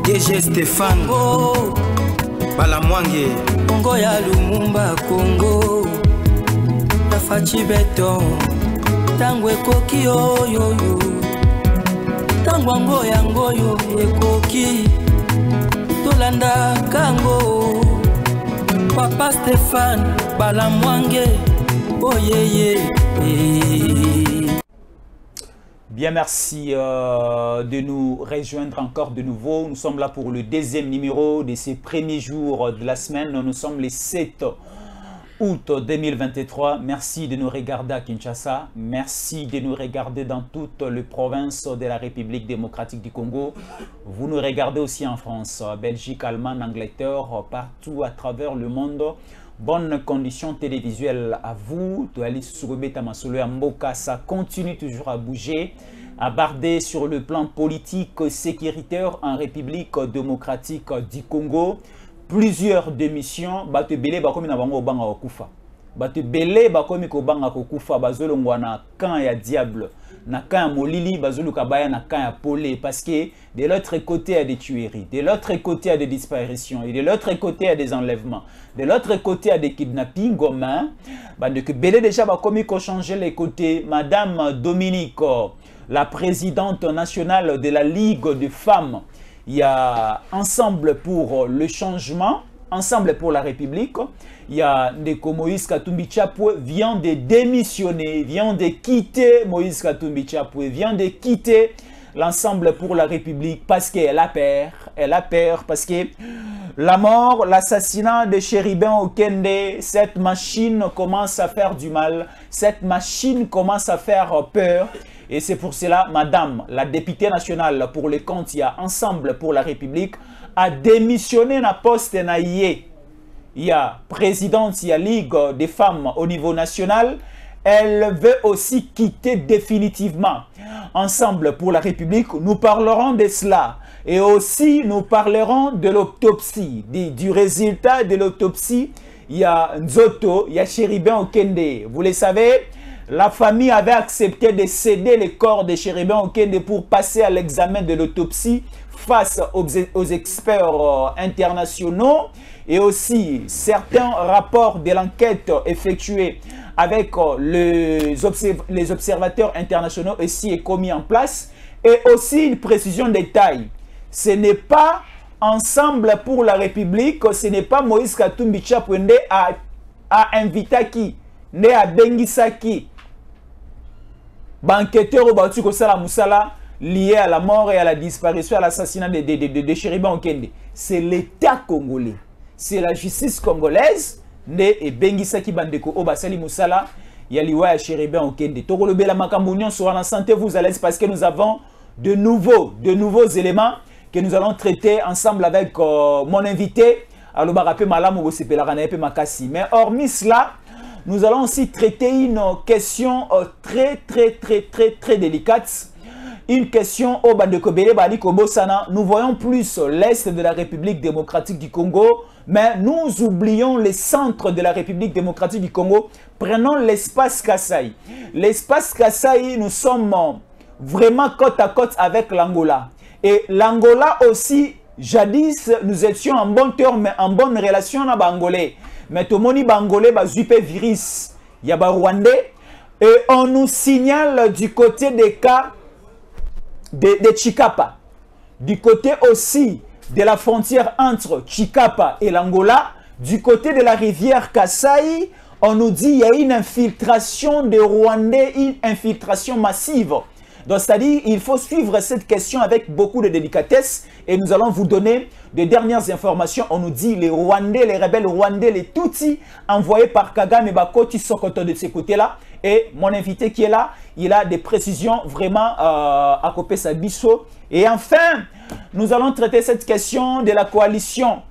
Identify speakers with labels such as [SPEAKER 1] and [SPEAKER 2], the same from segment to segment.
[SPEAKER 1] DG Stéphane Balamwange
[SPEAKER 2] Congo ya Lumumba Congo Tafachi Beton Tango ekoki oyoyo Tango ngoyo ekoki Tolanda kango Papa Stéphane Balamwange Oh yeah.
[SPEAKER 3] Bien, merci de nous rejoindre encore de nouveau. Nous sommes là pour le deuxième numéro de ces premiers jours de la semaine. Nous sommes le 7 août 2023. Merci de nous regarder à Kinshasa. Merci de nous regarder dans toutes les provinces de la République démocratique du Congo. Vous nous regardez aussi en France, Belgique, Allemagne, Angleterre, partout à travers le monde. Bonnes conditions télévisuelles à vous. Ça continue toujours à bouger, à barder sur le plan politique, sécuritaire en République démocratique du Congo. Plusieurs démissions. Bate belé bakomi na bango obanga okufa. Bate belé bakomi ko banga kokufa bazolongwa na kan ya diable. Na kan ya molili bazoluka baya na kan ya polé parce que de l'autre côté il y a des tueries, de l'autre côté il y a des disparitions et de l'autre côté il y a des enlèvements. De l'autre côté il y a des kidnappings gomain. Bande que belé déjà bakomi ko changer les côtés. Madame Dominique, la présidente nationale de la Ligue des femmes, il y a Ensemble pour le changement, Ensemble pour la République. Il y a Ndeko Moïse Katumbi Chapwe vient de démissionner, vient de quitter Moïse Katumbi Chapwe, vient de quitter l'Ensemble pour la République parce qu'elle a peur, parce que la mort, l'assassinat de Chéribin Okende, cette machine commence à faire du mal, cette machine commence à faire peur. Et c'est pour cela, madame, la députée nationale pour les comptes, il y a Ensemble pour la République, a démissionné na poste na yé. Il y a présidente, il y a Ligue des femmes au niveau national. Elle veut aussi quitter définitivement Ensemble pour la République. Nous parlerons de cela. Et aussi, nous parlerons de l'autopsie, du résultat de l'autopsie. Il y a Nzoto, il y a Chéribin Okende. Vous le savez, la famille avait accepté de céder le corps de Chéribin Okende pour passer à l'examen de l'autopsie face aux experts internationaux et aussi certains rapports de l'enquête effectuée avec les observateurs internationaux ici est commis en place et aussi une précision de détail. Ce n'est pas Ensemble pour la République, ce n'est pas Moïse Katumbi Chapwe à inviter qui, né à Bengisaki, banqueteur au Batuko Sala Moussala, lié à la mort et à la disparition, à l'assassinat de Chéribin Okende. C'est l'État congolais. C'est la justice congolaise. Ne Bengisaki Bandeko Obasali Moussala. Yaliwa Chéribin Okende. Togolobe la Makambounion sera en santé, vous allez parce que nous avons de nouveaux éléments que nous allons traiter ensemble avec mon invité. Alobarape Malam Obosepelaranaepe Makasi. Mais hormis cela, nous allons aussi traiter une question très délicate. Une question au Bandekobele Bali Kobosana. Nous voyons plus l'Est de la République démocratique du Congo, mais nous oublions les centres de la République démocratique du Congo. Prenons l'espace Kasaï. L'espace Kasaï, nous sommes vraiment côte à côte avec l'Angola. Et l'Angola aussi, jadis, nous étions en bon terme, en bonne relation avec les Angolais. Mais tout le monde Bangolais, Zupe virus, il y a Rwandais. Et on nous signale du côté des cas de Chikapa, du côté aussi de la frontière entre Chikapa et l'Angola, du côté de la rivière Kasaï, on nous dit qu'il y a une infiltration des Rwandais, une infiltration massive. Donc, c'est-à-dire il faut suivre cette question avec beaucoup de délicatesse et nous allons vous donner de dernières informations. On nous dit les Rwandais, les rebelles rwandais, les Tutsis envoyés par Kagame et Bakoti Sokoto de ce côté-là. Et mon invité qui est là, il a des précisions vraiment à Kopé Sabiso. Et enfin, nous allons traiter cette question de la coalition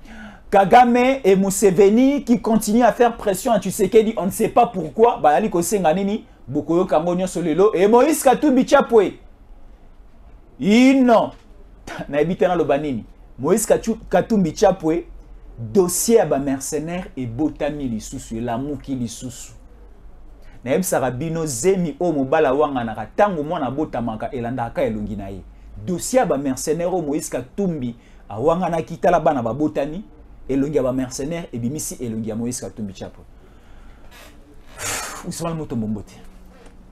[SPEAKER 3] Kagame et Museveni qui continuent à faire pression à Tshisekedi. On ne sait pas pourquoi. Bokoyo Kamonyo Solelo et Moïse Katumbi Chapwe. Non. Naibitana Lobanini. Moïse Katumbi Chapwe, dossier à mercenaire et botami lisusu, l'amour qui lisusu. Naib Sarabino Zemi o mobala wanga na tango mwana botamaka elanda ka elongi na ye. Dossier à mercenaire Moïse Katumbi awanga na kitala bana ba botani elongi ya ba mercenaire et bimisi elongi ya Moïse Katumbi Chapo. Ousmane Mutombo mbote.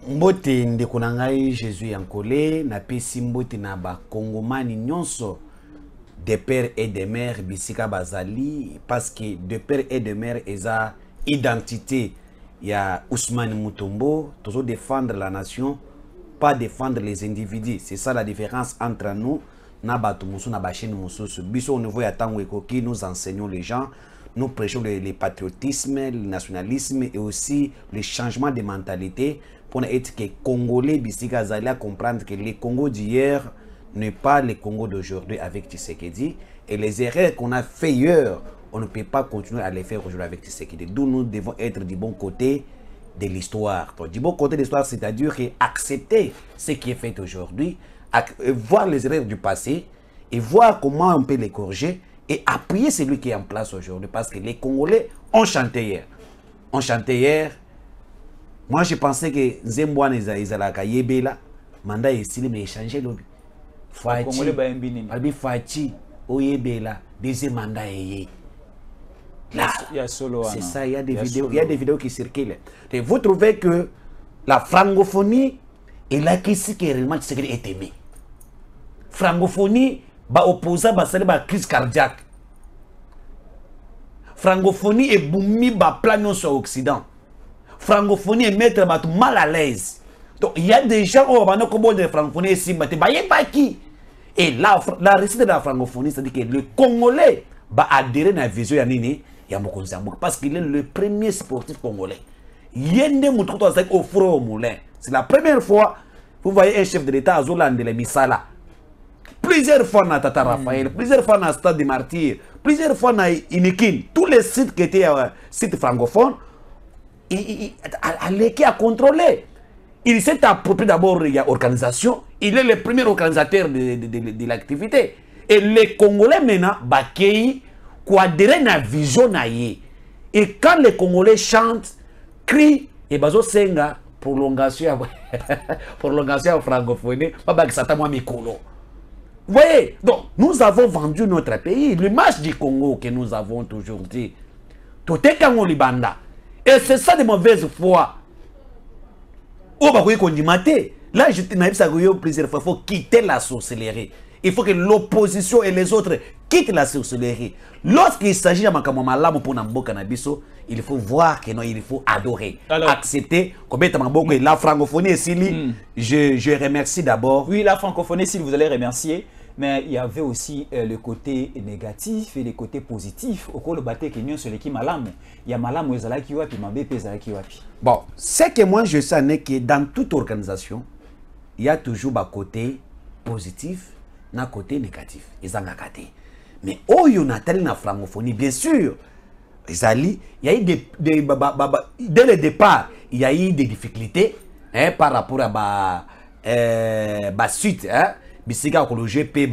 [SPEAKER 1] Mbote ndeko na ngai Jésus Yankole na pesi mbote na ba Kongomani nyonso de père et de mère bisika bazali parce que de père et de mère eza identité ya Ousmane Mutombo toujours défendre la nation pas défendre les individus. C'est ça la différence entre nous na batu musu na bachine musu biso au niveau ya tango ekoki nous enseignons les gens. Nous prêchons le patriotisme, le nationalisme et aussi le changement de mentalité pour être que Congolais, Bissika Zalia, comprendre que le Congo d'hier n'est pas le Congo d'aujourd'hui avec Tshisekedi. Et les erreurs qu'on a fait hier, on ne peut pas continuer à les faire aujourd'hui avec Tshisekedi. D'où nous devons être du bon côté de l'histoire. Du bon côté de l'histoire, c'est-à-dire accepter ce qui est fait aujourd'hui, voir les erreurs du passé et voir comment on peut les corriger. Et appuyer celui qui est en place aujourd'hui. Parce que les Congolais ont chanté hier. On chantait hier. Moi, je pensais que Zembouane Izalaka Yebela, mandat est stylé, mais échangé l'objet. Fachi, Oyebela, deuxième mandat est là. C'est ça, il y a des vidéos, il y a des vidéos qui circulent. Et vous trouvez que la francophonie est là qui est réellement est aimé. Francophonie, ba opposant ba sali ba crise cardiaque. Francophonie est boumi ba plan sur Occident. Francophonie est mettre ba mal à l'aise. Donc il y a des gens au bano kobo de francophonie ici ba pas qui. Et la réussite de la francophonie c'est-à-dire que le Congolais va adhérer à la vision ya nini ya Mokonzi Mboka parce qu'il est le premier sportif congolais. Yende mututo avec au fro au moulin. C'est la première fois vous voyez un chef de l'État à Zolande de Misala. Plusieurs fois dans Tata Raphaël, plusieurs fois dans Stade des Martyrs, plusieurs fois dans Inikin, tous les sites qui étaient sites francophones, il a contrôlé. Il s'est approprié d'abord de l'organisation, il est le premier organisateur de l'activité. Et les Congolais maintenant, Bakei, adhèrent à la vision. Et quand les Congolais chantent, crient, et bazo senga, prolongation en francophonie, pas que ça t'a moi mikolo. Vous voyez, donc nous avons vendu notre pays, l'image du Congo que nous avons aujourd'hui. Tout est Congo Libanda. Et c'est ça de mauvaise foi. Là, je t'ai dit plusieurs fois, il faut quitter la sorcellerie. Il faut que l'opposition et les autres quittent la sorcellerie. Lorsqu'il s'agit de Makamamalam pour Namboka Nabiso, il faut voir que non, il faut adorer, accepter. La francophonie, je remercie d'abord.
[SPEAKER 3] Oui, la francophonie, si vous allez remercier. Mais il y avait aussi le côté négatif et le côté positif. Au cours de bataille qui sur l'équipe malam, il y a malam qui wapi, mabé qui wapi.
[SPEAKER 1] Bon, ce que moi je sais c'est que dans toute organisation, il y a toujours un côté positif, un côté négatif. Ils ont mais oh, il y a une francophonie, bien sûr. Il y a eu dès le départ, il y a eu des difficultés par rapport à la suite. Bisika ko le GP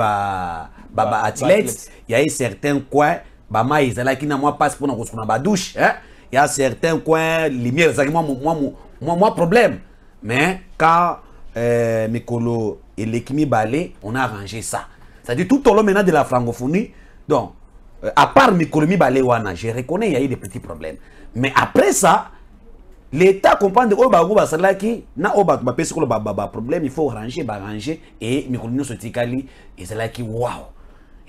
[SPEAKER 1] athlètes, il y a certains coins bama izala qui na moi passe pour na ba douche il y a certains coins lumière ça moi problème mais quand Mikolo et l'équipe balé on a arrangé ça. C'est-à-dire tout au long maintenant de la francophonie donc à part Mikolo mi balé wana je reconnais il y a eu des petits problèmes mais après ça l'État comprend que problème, il faut ranger et waouh.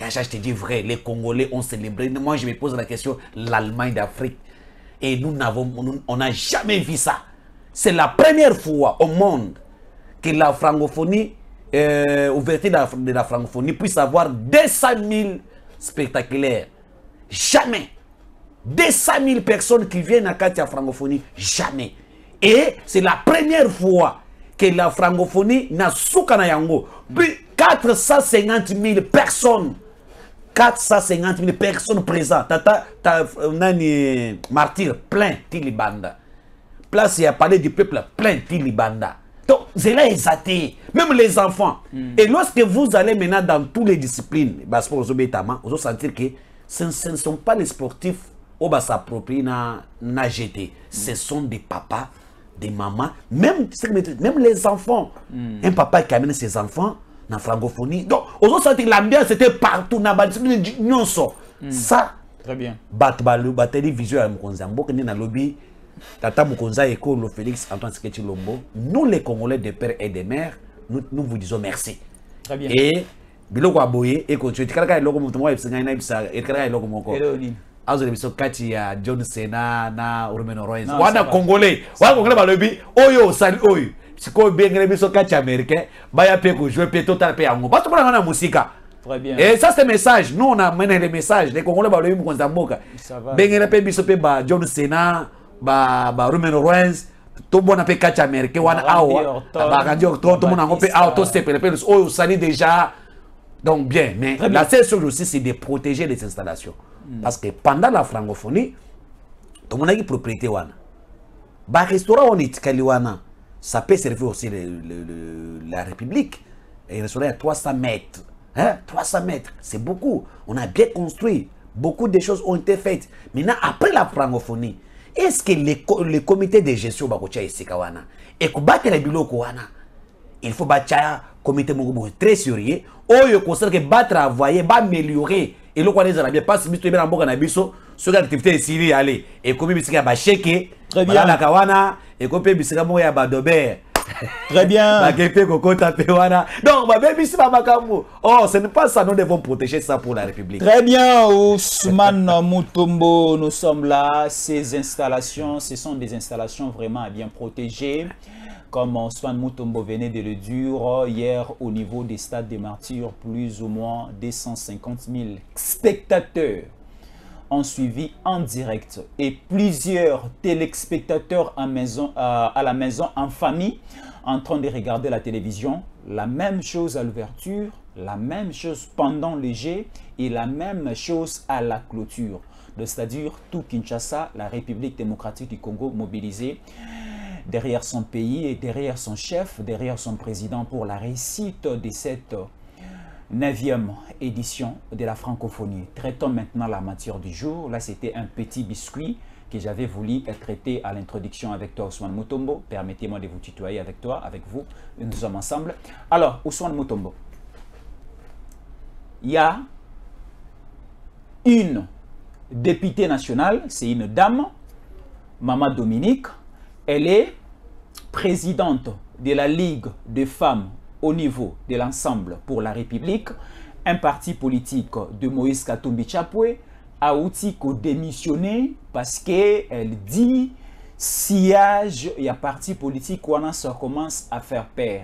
[SPEAKER 1] Je te dis vrai, les Congolais ont célébré. Moi, je me pose la question, l'Allemagne d'Afrique. Et on n'a jamais vu ça. C'est la première fois au monde que la francophonie, ouverture de la francophonie, puisse avoir 200 000 spectaculaires. Jamais. 200 000 personnes qui viennent à Katia francophonie, jamais. Et c'est la première fois que la francophonie n'a soukana yango. Plus 450 000 personnes. 450 000 personnes présentes. Nani martyr plein Tilibanda. Place il y a parlé du peuple plein Tilibanda. Donc c'est là exaté. Même les enfants. Et lorsque vous allez maintenant dans toutes les disciplines, vous allez sentir que ce ne sont pas les sportifs qui s'approprient na GT. Ce sont des papas, des mamans, même les enfants. Un papa qui amène ses enfants la francophonie. Donc, aux senti l'ambiance était partout dans la ça.
[SPEAKER 3] Très bien.
[SPEAKER 1] Bateli visuel à Mkonzambo, qui est dans le lobby. Tata Mukonza École Félix Antoine Tshisekedi Tshilombo, nous les Congolais de père et de mère, nous vous disons merci.
[SPEAKER 3] Très bien.
[SPEAKER 1] Et biloko aboye et quand tu es quelqu'un loko mutu moi ebisanga ina bisa et quelqu'un loko moko. Azo le biso kati ya John Cena na Romero Royce. Wana Congolais ba lobi oyo sali oyo. Siko bengele biso kati américain, ba ya pe ko jouer pe total pe yango. Ba to bana na musika.
[SPEAKER 3] Très bien.
[SPEAKER 1] Et ça c'est le message. Nous on a mené les messages. Les Congolais ba lobi Mukonza Mboka. Bengele pe biso pe ba John Cena ba Romero Royce. Tout le monde a fait 4 américains, ba radio tout le monde a fait auto stepper oh ça dit déjà donc bien mais la seule chose aussi c'est de protéger les installations parce que pendant la francophonie tout le monde a une propriété wana ba restaurant on est wana ça peut servir aussi la République et restaurant à 300 mètres hein 300 mètres c'est beaucoup on a bien construit beaucoup de choses ont été faites maintenant après la francophonie est-ce que le comité de gestion bakocha esika wana et ko batela biloko wana il faut batcha comité mongo très sérieux oyo concerne que ba travailler ba améliorer et le quoi les arabes pas si biso bien mboka na biso sur l'activité ici aller et comme bisika ba cheke
[SPEAKER 3] bien
[SPEAKER 1] la kawana et ko pe bisika mo ya ba dober.
[SPEAKER 3] Très bien.
[SPEAKER 1] Donc, oh, ce n'est pas ça, nous devons protéger ça pour la République.
[SPEAKER 3] Très bien, Ousmane Mutombo, nous sommes là. Ces installations, ce sont des installations vraiment à bien protéger. Comme Ousmane Mutombo venait de le dire hier au niveau des stades des martyrs, plus ou moins 250 000 spectateurs ont suivi en direct et plusieurs téléspectateurs à la maison en famille en train de regarder la télévision. La même chose à l'ouverture, la même chose pendant le jet et la même chose à la clôture. C'est-à-dire tout Kinshasa, la République démocratique du Congo mobilisée derrière son pays et derrière son chef, derrière son président pour la réussite de cette 9e édition de la francophonie. Traitons maintenant la matière du jour. Là, c'était un petit biscuit que j'avais voulu traiter à l'introduction avec toi, Ousmane Mutombo. Permettez-moi de vous tutoyer avec toi, avec vous. Nous sommes ensemble. Alors, Ousmane Mutombo, il y a une députée nationale, c'est une dame, Maman Dominique. Elle est présidente de la Ligue des femmes au niveau de l'Ensemble pour la République, un parti politique de Moïse Katumbi Chapwe a outil qu'au démissionner parce qu'elle dit sillage, il y a parti politique où ça commence à faire peur.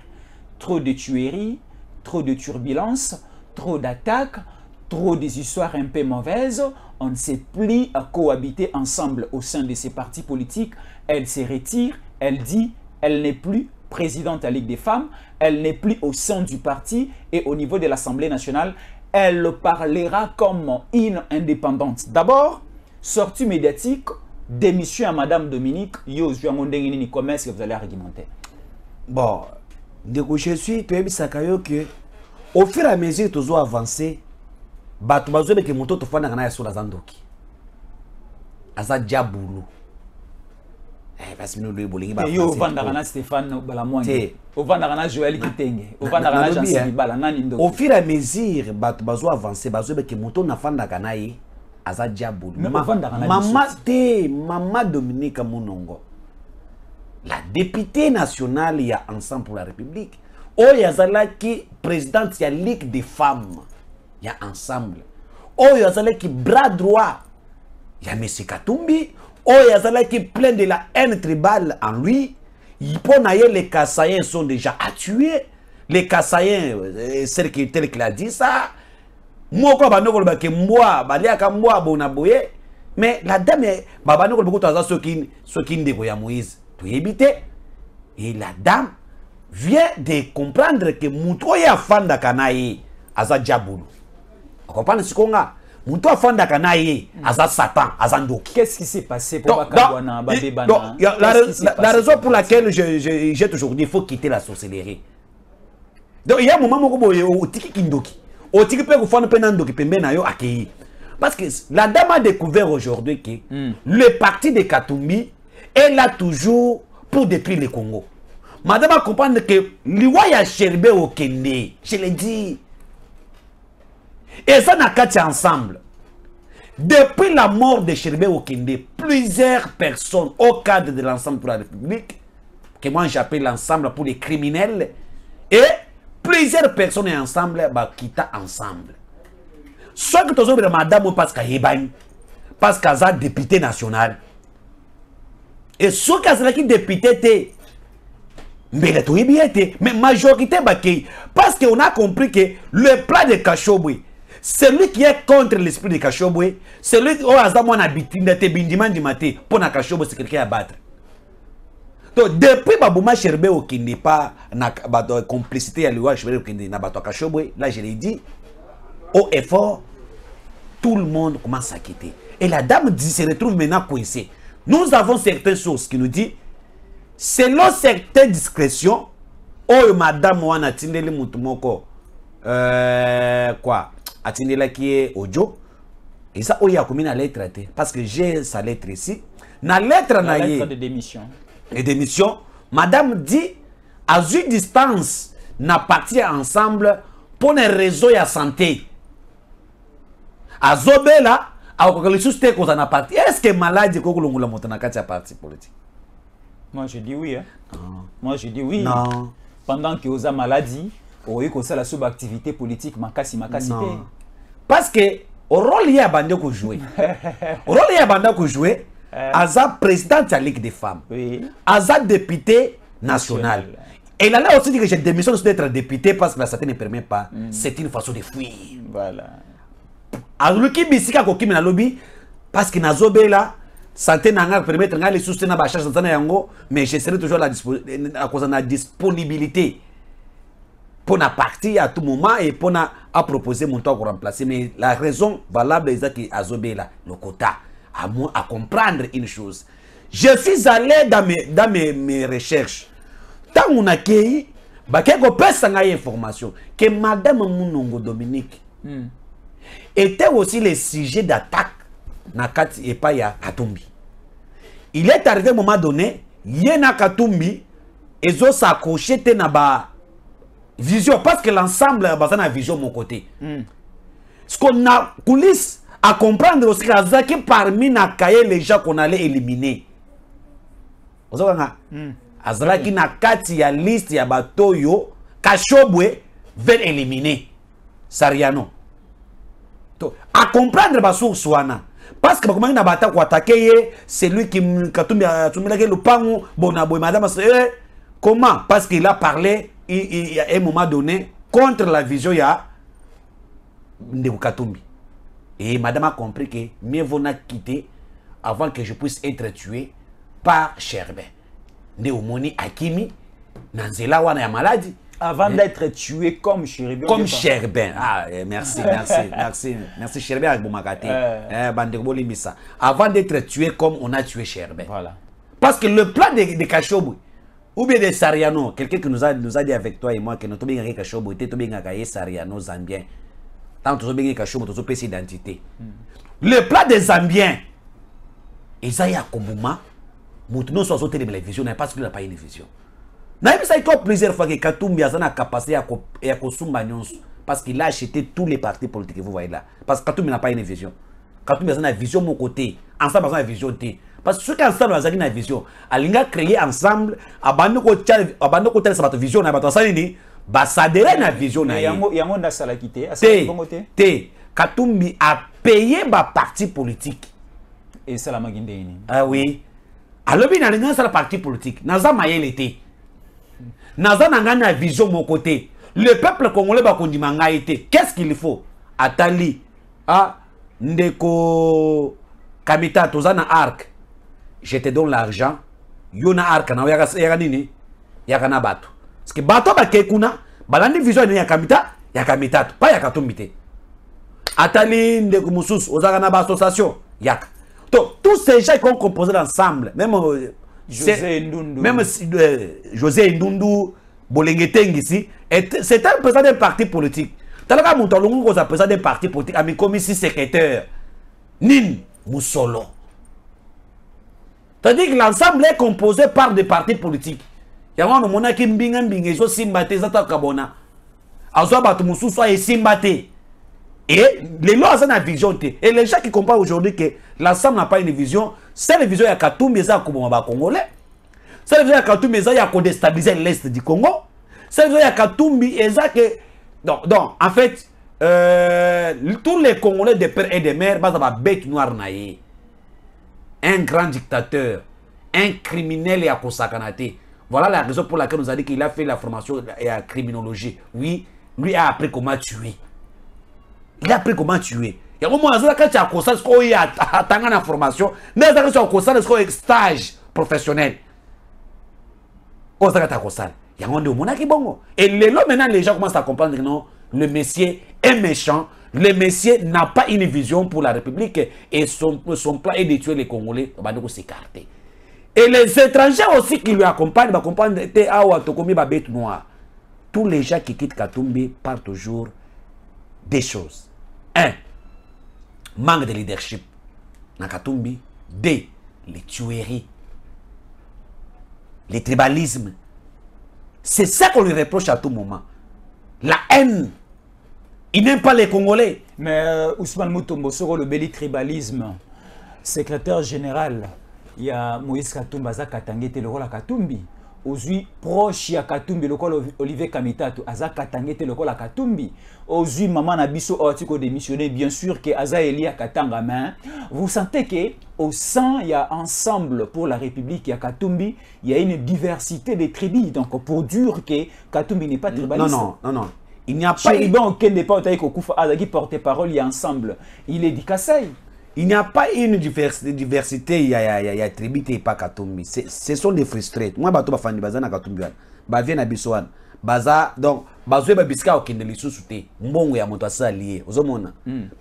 [SPEAKER 3] Trop de tueries, trop de turbulences, trop d'attaques, trop des histoires un peu mauvaises. On ne sait plus à cohabiter ensemble au sein de ces partis politiques. Elle se retire, elle dit, elle n'est plus présidente de la Ligue des femmes, elle n'est plus au sein du parti et au niveau de l'Assemblée nationale, elle parlera comme une indépendante. D'abord, sortie médiatique, démission à Madame Dominique, comment est-ce que vous allez argumenter?
[SPEAKER 1] Bon, je suis, tu es que au fur et à mesure que tu as avancé, tu as besoin que mon tour soit sur la Zandoki. Aza Diaboulou. Parce que nous le bolingi ba
[SPEAKER 3] yo vandana Stéphane Balamwani o vandana Joël Kitenge o vandana Jean Sibala nani ndo
[SPEAKER 1] au fur et à mesure bato bazo avancer bazo ke moto na fanda kanayi aza Diaboulou Maman Dominique Munongo la députée nationale il y a Ensemble pour la République oyo azalaki présidente ya Ligue des femmes il y a Ensemble oyo azalaki bras droit il y a M. Katumbi. Oh, il qui plein de la haine tribale en lui. Les Kassaïens sont déjà à tuer. Les Kassaïens, c'est tel qu'il a dit ça. Moi, mais la dame, Moïse, et la dame vient de comprendre que Moutoya Fanda Kanaï, Aza Diaboulou. Vous comprenez ce qu'on a?
[SPEAKER 3] Qu'est-ce qui s'est passé pour
[SPEAKER 1] la raison pour laquelle j'ai toujours dit qu'il faut quitter la sorcellerie. Donc il y a un moment où parce que la dame a découvert aujourd'hui que le parti de Katumbi est là toujours pour détruire le Congo. madame a comprendre que Liwaya Cherbe au Kende, je l'ai dit. Et ça n'a qu'à être ensemble. Depuis la mort de Cherbe au Kende, plusieurs personnes au cadre de l'ensemble pour la République, que moi j'appelle l'ensemble pour les criminels, et plusieurs personnes ensemble, bah, quittent ensemble. Ce que tu as dit, madame, parce qu'elle est député national. Et ce qui est député, mais majorité, parce qu'on a compris que le plan de Kachobwe, celui qui est contre l'esprit de Kachobwe, celui qui a habité pour Kachobwe, c'est quelqu'un à battre. Donc, depuis Babouma Cherbe au Kinde, pas na complicité à l'Ouah Cherbe au Kinde, na bato Kachobwe, là je l'ai dit, au effort, tout le monde commence à quitter. Et la dame se retrouve maintenant coincée. Nous avons certaines sources qui nous disent, selon certaines discrétions, oh madame wana tindeli mutumoko, quoi, atindela qui est audio, et ça, oh, il y a combien de lettres, parce que j'ai sa lettre ici. La lettre
[SPEAKER 3] de démission.
[SPEAKER 1] Et démission, madame dit, à une distance, n'a parti ensemble pour les réseaux de santé. À Zobela, est-ce que maladie est parti politique?
[SPEAKER 3] Moi je dis oui. Hein. Moi je dis oui.
[SPEAKER 1] Non.
[SPEAKER 3] Pendant que vous avez maladie, vous avez la sous-activité politique, makasi.
[SPEAKER 1] Parce que au rôle il y a bandé que jouer. Au rôle il y a bandé que jouer. Aza présidente de la Ligue des femmes. Oui. Aza député national. Et il a aussi dit que j'ai démissionné d'être député parce que la santé ne permet pas. C'est une façon de fuir.
[SPEAKER 3] Voilà.
[SPEAKER 1] Alors qui bisika ko kimi na lobby parce que nazobe là santé nanga permettre nga les soutenir ba charge santé yango mais je serai toujours à cause de la disponibilité pour na partir à tout moment et pour na à proposer mon temps pour remplacer, mais la raison valable est que azobe là le quota à comprendre une chose. Je suis allé dans mes recherches. Tant on a cueilli ba quelque personne nga information que madame Mounongo Dominique était aussi le sujet d'attaque Nakati et pas ya Katumbi. Il est arrivé à un moment donné, Yena Katumbi, et zo s'accroché na ba vision parce que l'ensemble a une vision de mon côté. Ce qu'on a coulisses à comprendre aussi que parmi Nakaye les gens qu'on allait éliminer. Vous savez Azalaki Nakati ya liste ya batoyo Kachobwe veut éliminer Sariano. À comprendre ma source parce que comment il n'a pas attaqué c'est lui qui Katumbi a le pango bonaboy madame comment parce qu'il a parlé il à un moment donné contre la vision ya de Katumbi et madame a compris que mieux vaut quitter avant que je puisse être tué par Cherbe de Omoni Akimi Nanzela wana ya maladie.
[SPEAKER 3] Avant d'être tué comme Cherbe.
[SPEAKER 1] Comme Cherbe. Ah, merci Cherbe avec Boumakate. Avant d'être tué comme on a tué Cherbe.
[SPEAKER 3] Voilà.
[SPEAKER 1] Parce que le plan de Kachobwe, ou bien de Sariano, quelqu'un qui nous a dit avec toi et moi que notre bien Kachobwe était bien Sariano Zambien. Tant que bien Kachobwe, tu peux identité. Le plan des Zambiens, Isaiah Kombuma, nous sommes sautés de la vision, parce qu'il n'a pas une vision. Il y a plusieurs fois que Katumbi a la capacité à parce qu'il a acheté tous les partis politiques que vous voyez là. Parce que Katumbi n'a pas une vision. Katumbi a une vision de mon côté. Ensemble, il a une vision. Parce que ceux qui ensemble ont une vision, ils ont créé ensemble, ils ont créé une vision, ils ont une vision.
[SPEAKER 3] Il y a un salakité.
[SPEAKER 1] Katumbi a payé un parti politique.
[SPEAKER 3] Et ça la magindéini.
[SPEAKER 1] Ah oui. Alors, il y a un parti politique. Naza Mayel était. Naza n'a vision de mon côté. Le peuple congolais va kondimanga été. Qu'est-ce qu'il faut? Atali. Ah, ndeko Kamita tozana arc. Je te donne l'argent. Yona arc na yaga nini? Yaga na bato. Parce que bato ba kekuna, balandi vision ya Kamita, ya Kamita, pas ya Katumbite. Atali ndeko musus ozaga na ba association, yak. Donc tous ces gens qui ont composé ensemble, même
[SPEAKER 3] José Ndundu.
[SPEAKER 1] Même José Ndundu, Bolengeteng ici, c'est un président d'un parti politique. Talaka Moutolongo est un président d'un parti politique, ami commissaire secrétaire. Nin Moussolo. C'est-à-dire que l'ensemble est composé par des partis politiques. yango no mona ki mbinga ezo simba te zata kabona azwa batu mususu a simba te. Et les lois ont une vision. Et les gens qui comprennent aujourd'hui que l'ensemble n'a pas une vision, c'est la vision de Katumbi et Congolais. C'est la vision de Katumbi et déstabiliser l'Est du Congo. C'est la vision de Katumbi et donc, en fait, tous les Congolais de père et de mère, sont bête noire naïe. Un grand dictateur, un criminel et à Kosakanate. Voilà la raison pour laquelle nous a dit qu'il a fait la formation et la criminologie. Oui, lui a appris comment tuer. Il a appris comment tuer. Il y a un moment quand tu as constat qu'il y a une formation, mais tu as constat qu'il stage professionnel. Il y a un moment qui bon. Et maintenant les gens commencent à comprendre que non, le monsieur est méchant. Le monsieur n'a pas une vision pour la République et son plan est de tuer les Congolais. Il va s'écarter. Et les étrangers aussi qui lui accompagnent, va comprendre que tous les gens qui quittent Katumbi parlent toujours des choses. 1. Manque de leadership. Nakatumbi. 2. Les tueries. Les tribalismes. C'est ça qu'on lui reproche à tout moment. La haine. Il n'aime pas les Congolais.
[SPEAKER 3] Mais Ousmane Mutombo, sur le belli tribalisme, secrétaire général, il y a Moïse Katumbi, Aza Katangete, le rôle à Katumbi. Aujourd'hui, proche ya Katumbi, le col Olivier Kamitato, Aza Katangete, le col à Katumbi. Aujourd'hui, maman Nabiso Ortiko démissionné, bien sûr que Aza Elia Katanga main. Vous sentez que au sein, il y a ensemble pour la République, il y a Katumbi, il y a une diversité de tribus. Donc, pour dire que Katumbi n'est pas tribaliste.
[SPEAKER 1] Non. Il n'y a pas.
[SPEAKER 3] Chériban, auquel n'est pas au Koufa Azaki porte-parole, il y a ensemble. Il est dit Kassai.
[SPEAKER 1] Il n'y a pas une diversité, il y a tribu et pas Katumbi. Ce sont des frustrés. Moi, je suis fan de Katumbi. Je viens à Bissouane. Donc, je suis biska au Kendeli sous-souté. Mbongo ya moto asa lié. Ozomona.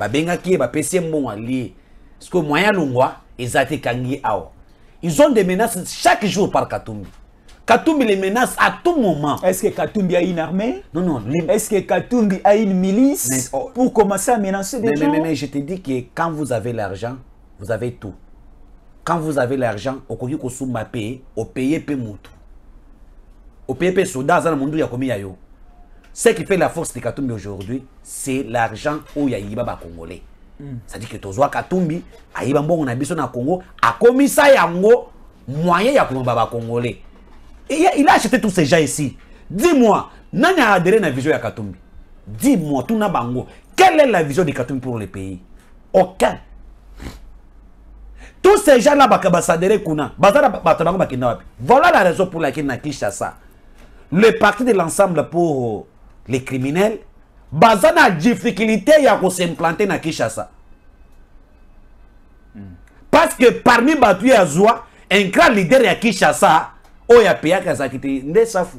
[SPEAKER 1] Benga qui est PC mbongo lié. Parce que moyen longwa, ils ont été kangi ao. Ils ont des menaces chaque jour par Katumbi. Katumbi les menace à tout moment.
[SPEAKER 3] Est-ce que Katumbi a une armée?
[SPEAKER 1] Non.
[SPEAKER 3] Est-ce que Katumbi a une milice pour commencer à menacer des gens?
[SPEAKER 1] Mais je te dis que quand vous avez l'argent, vous avez tout. Quand vous avez l'argent, au pays que vous payez, au pays peut moutou. Au pays peut soda, dans le monde ya komi yayo. Ce qui fait la force de Katumbi aujourd'hui, c'est l'argent où ya yiba congolais. C'est-à-dire que tozoa Katumbi, a yiba mbongo na biso na Congo, a commis ça yango moyen ya komba congolais. Et il a acheté tous ces gens ici. Dis-moi, Nani a adhéré à la vision de Katumbi. Dis-moi, tout n'a bango. Quelle est la vision de Katumbi pour le pays? Aucun. Tous ces gens-là, voilà la raison pour laquelle na Kinshasa, le parti de l'ensemble pour les criminels, bazana difficulté à s'implanter na Kinshasa. Parce que parmi Batu et Azoua, un grand leader à Kinshasa, Oya Pia Kazakiti, Nde Safu.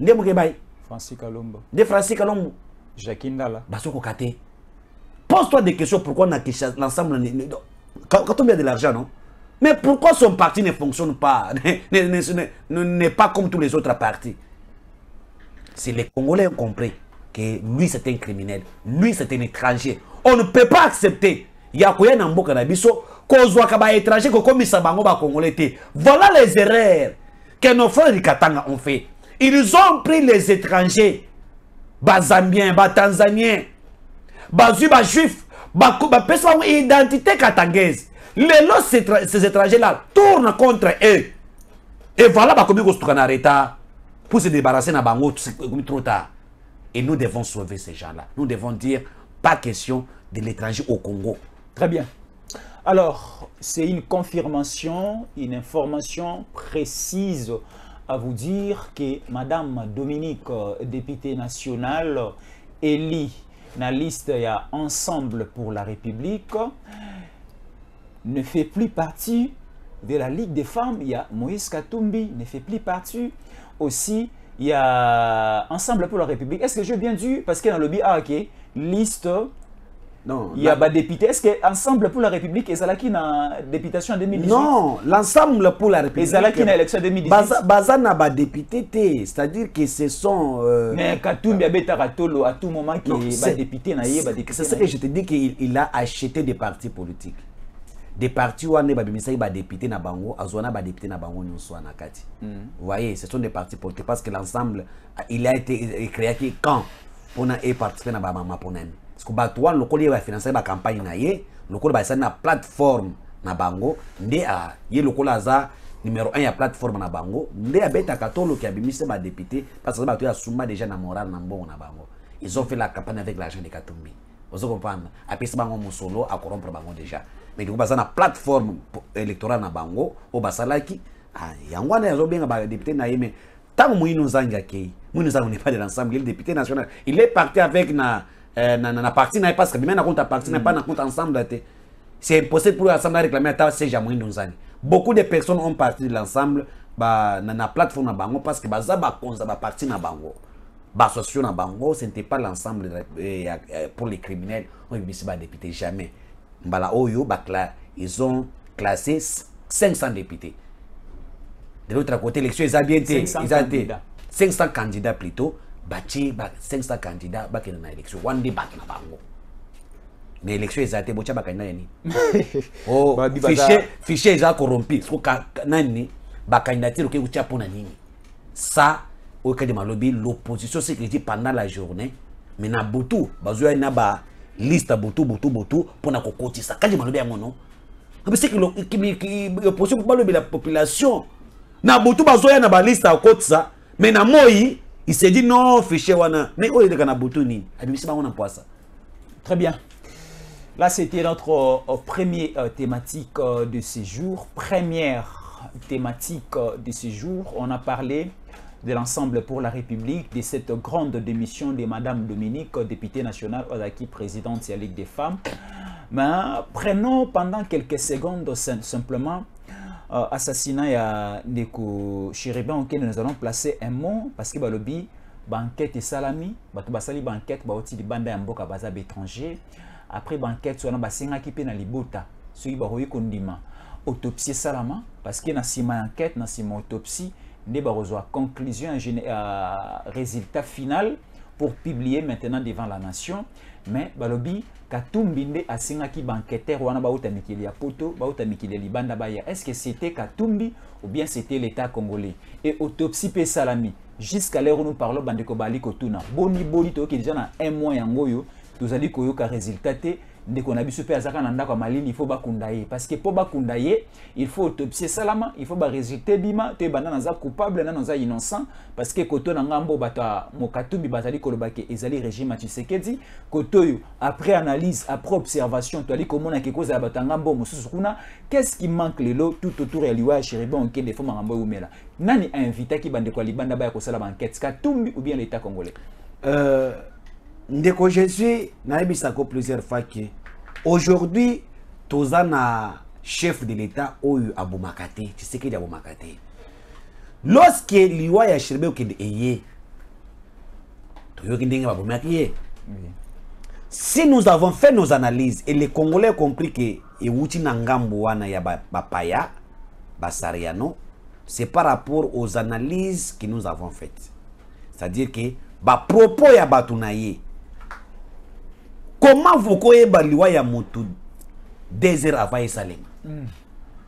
[SPEAKER 1] Nde Moukebaï.
[SPEAKER 3] Francis Kalombo.
[SPEAKER 1] Nde Francis Kalombo.
[SPEAKER 3] Jacques Ndala.
[SPEAKER 1] Basoko Kate. Pose-toi des questions pourquoi l'ensemble. Quand on met de l'argent, non? Mais pourquoi son parti ne fonctionne pas? N'est pas comme tous les autres partis. Si les Congolais ont compris que lui c'est un criminel, lui c'est un étranger, on ne peut pas accepter. Il y a quoi dans Mboka Nabiso? Étranger comme Congolais. Voilà les erreurs que nos frères du Katanga ont fait. Ils ont pris les étrangers, Zambiens, Tanzaniens, Juifs, personnes identité katangaise. Ces étrangers-là tournent contre eux. Et voilà comment ils sont arrêtés pour se débarrasser de Bango trop tard. Et nous devons sauver ces gens-là. Nous devons dire pas question de l'étranger au Congo.
[SPEAKER 3] Très bien. Alors, c'est une confirmation, une information précise à vous dire que Madame Dominique, députée nationale, élie dans la liste il y a Ensemble pour la République, ne fait plus partie de la Ligue des femmes. Il y a Moïse Katumbi, ne fait plus partie. Aussi, il y a Ensemble pour la République. Est-ce que j'ai bien dit? Parce que dans le BAK, liste... Non, il y a des députés. Est-ce que Ensemble pour la République, Ezalaki na députation en 2018?
[SPEAKER 1] Non, l'Ensemble pour la République.
[SPEAKER 3] Ezalaki na élection en 2018.
[SPEAKER 1] Bazana ba député, c'est-à-dire que ce sont.
[SPEAKER 3] Mais Katumbi a Betaratolo à tout moment qui est député na
[SPEAKER 1] C'est ce que je te dis qu'il a acheté des partis politiques. des partis où on est babimisa ba député na bango azona ba député na bango nyonso na kati. Vous voyez, ce sont des partis politiques parce que l'ensemble il a été créé quand on a participé na ba mama ponen. Parce que ba toi lokoli ba financer ba campagne na ye, lokoli ba na plateforme na bango ndé a ye lokola za numéro 1 ya plateforme na bango ndé a beta katolo ki abimisa ba député parce que ba to ya suma déjà na moral na mbongo na bango. Ils ont fait la campagne avec l'argent de Katumbi. Vous comprenez? Après ça bango musolo a corrompre bango déjà. Mais du coup basa na plateforme électorale na bango o basalaki yangwana yazo benga ba député na yeme tant Moïno Nzangi kei Moïno Nzangi n'est pas de l'ensemble, il est député national, il est parti avec na parti na parce que même na compte parti na pas na compte ensemble. C'est impossible pour l'ensemble de réclamer à ces gens Moïno Nzangi. Beaucoup de personnes ont parti de l'ensemble ba na plateforme na bango parce que baza ba konza ba parti na bango ba association na bango, ce n'était pas l'ensemble pour les criminels on ne pas député jamais. Mbala Oyo, ils ont classé 500 députés. De l'autre côté, l'élection, ils ont bien été 500 candidats plutôt. Bâti 500 candidats, bah dans l'élection. One day back na bango. Mais l'élection, ils ont été bocha bakana yani. Oh, fichier ils ont corrompu. Ce que nani ba candidature que ucha pona nini. Ça, au cas de malobi, l'opposition sécurité pendant la journée. Mais na butu, bazoya na ba liste botu pour na kokoti ça quand je malobi ngono c'est que l'opposition pour la population na botu bazoya na ba liste à côté ça mais na moi il s'est dit non fichier wana mais o yeka na botu ni abimisi ba ngona poisa.
[SPEAKER 3] Très bien. Là c'était notre premier thématique de ce jour, première thématique de ce jour. On a parlé de l'Ensemble pour la République, de cette grande démission de Madame Dominique, députée nationale, Odaki, présidente de la Ligue des femmes. Mais prenons pendant quelques secondes simplement assassinat de Ndeko Chéribin, auquel nous allons placer un mot, parce que balobi, banquette et salami, basali banquette, baoti di banda yamboka bazab étranger, après banquette, soit na basenga ki pe na libota, soki baroyi kondima, autopsie salama, parce que na sima enquête, na sima autopsie, ne ba reçoit conclusion résultat final pour publier maintenant devant la nation. Mais balobi Katumbi nde asinga ki banqueteur wana ba uta mikili ya poto ba uta mikili libanda baya. Est-ce que c'était Katumbi ou bien c'était l'État congolais? Et autopsie pe salami jusqu'à l'heure où nous parlons bandeko bali kotuna boni to ki déjà na un mois yangoyo tozali koyoka résultat te ndeko na biso pe azaka na ndako malini il faut bakundaye parce que pour bakundaye il faut autopsie salama, il faut ba résultat bima te banda na za coupable na za innocent parce que koto na ngambo bata mokatumbi bazali kolobake ezali régime Tshisekedi kotoyo après analyse après observation to ali komona ke koza bata ngambo mususu kuna qu'est-ce qui manque lelo tout autour ya liwa Chéribin on kende fo ngambo umela nani a invité ki bande ko libanda ba ko sala enquête Katumbi ou bien l'État congolais?
[SPEAKER 1] Ndeko je suis naibisako plusieurs fois que aujourd'hui tozana chef de l'État oyo abomakate Tshisekedi abomakate lorsque liwa ya Chéribin okende eye toyoki ndenge babomaki. Si nous avons fait nos analyses et les Congolais ont compris que ewuti na ngambo wana ya bapaya basariano, c'est par rapport aux analyses que nous avons faites, c'est-à-dire que ba propos ya batunaye. Comment vous koyeba liwa ya motu 2 heures avant Salem?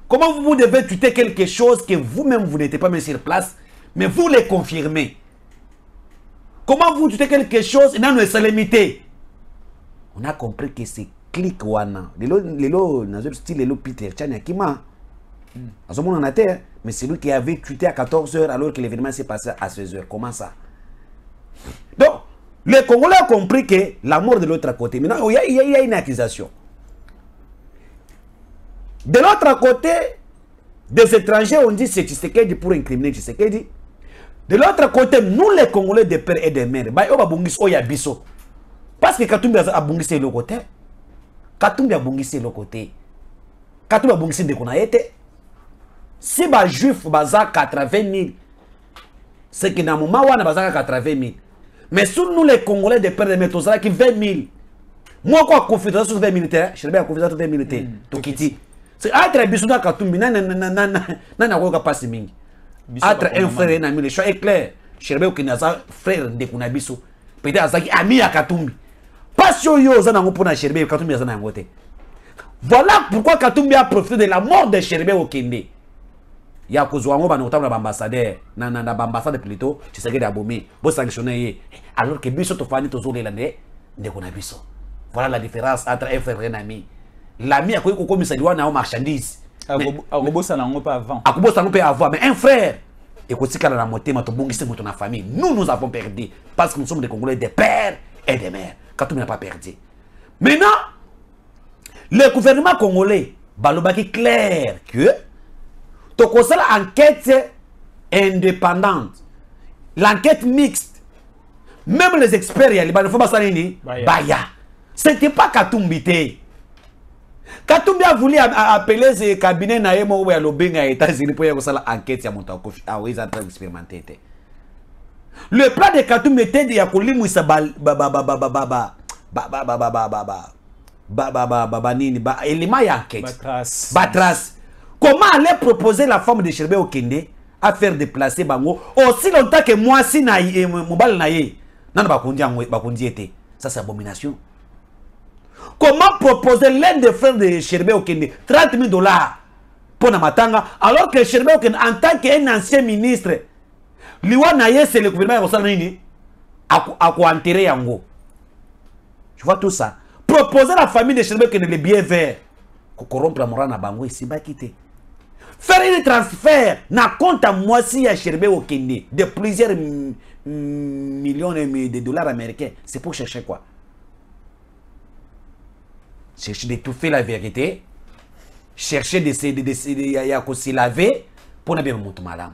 [SPEAKER 1] Comment vous devez tuer quelque chose que vous-même vous n'étiez pas mis sur place, mais vous le confirmez? Comment vous tuez quelque chose et non le salemité? On a compris que c'est clic wana. Lelo nazo style lelo Peter Chania Kima. On a terre, mais c'est lui qui avait tué à 14 heures alors que l'événement s'est passé à 16 heures. Comment ça? Donc les Congolais ont compris que la mort de l'autre côté. Maintenant, il y a une accusation. De l'autre côté, des étrangers, on dit c'est Tshisekedi pour incriminer Tshisekedi. De l'autre côté, nous les Congolais de père et de mère, parce que Katumbi a bungissé le côté. Katumbi a bungissé le côté. Katumbi a bungissé de Konaete. Si les juifs baza 80 000, c'est que dans le moment où on a 80 000. Mais sur nous les Congolais de père de mère, qui 20 000. Moi, quoi, confidence sur 20 militaires, je vais bien confidence sur 20 militaires. Tokiti. C'est être bisouda Katumbi, n'a pas si mingi. Être un frère et un ami, le choix est clair. Je vais bien frère de Kunabiso. Peut-être Azaki ami à Katumbi. Pas sur yo, Zanango pour na Chéribé, Katumbi Zanangote. Voilà pourquoi Katumbi a profité de la mort de Cherbe Okende. Il y a Kozouango, notamment l'ambassadeur, l'ambassade plutôt, tu sais que d'abomé, vous sanctionnez. Alors que Bisso Tofani Tozo l'année, ne connaît Bisso. Voilà la différence entre un frère et un ami. L'ami a connu comme ça, il doit avoir marchandise.
[SPEAKER 3] Akobo ça n'a pas avant.
[SPEAKER 1] Akobo ça n'a pas avant, mais un frère. Et quand tu as la montée, ma tombe, c'est notre famille. Nous avons perdu parce que nous sommes des Congolais, des pères et des mères. Katumbi n'a pas perdu. Maintenant, le gouvernement congolais, balobaki clair que tu as l'enquête indépendante, l'enquête mixte, même les experts, il faut pas Baya. C'était pas Katumbi. Katumbi a voulu appeler ce cabinet naïmo ou à l'Obenga aux États-Unis pour faire l'enquête à Montakofi. Ah oui, ils ont expérimenté. Le plan de Katumbi était de Yakoli Moussa Batras. Comment aller proposer la femme de Cherbe Okende à faire déplacer Bango aussi longtemps que moi si naïe mobile naïe non bakundi était. Ça c'est abomination. Comment proposer l'un des frères de Cherbe Okende 30 000 $ pour Namatanga alors que Cherbe Okende en tant qu'un ancien ministre Liwa naïe c'est le gouvernement qui a enterré Yango. Je vois tout ça. Proposer à la famille de Cherbe Okende les biens verts pour corrompre la morale na Bango ici ba quitter. Faire un transfert n'a compte à moi si à Cherbe Okende de plusieurs millions de dollars américains. C'est pour chercher quoi? Chercher d'étouffer la vérité. Chercher de se laver pour ne pas monter malade.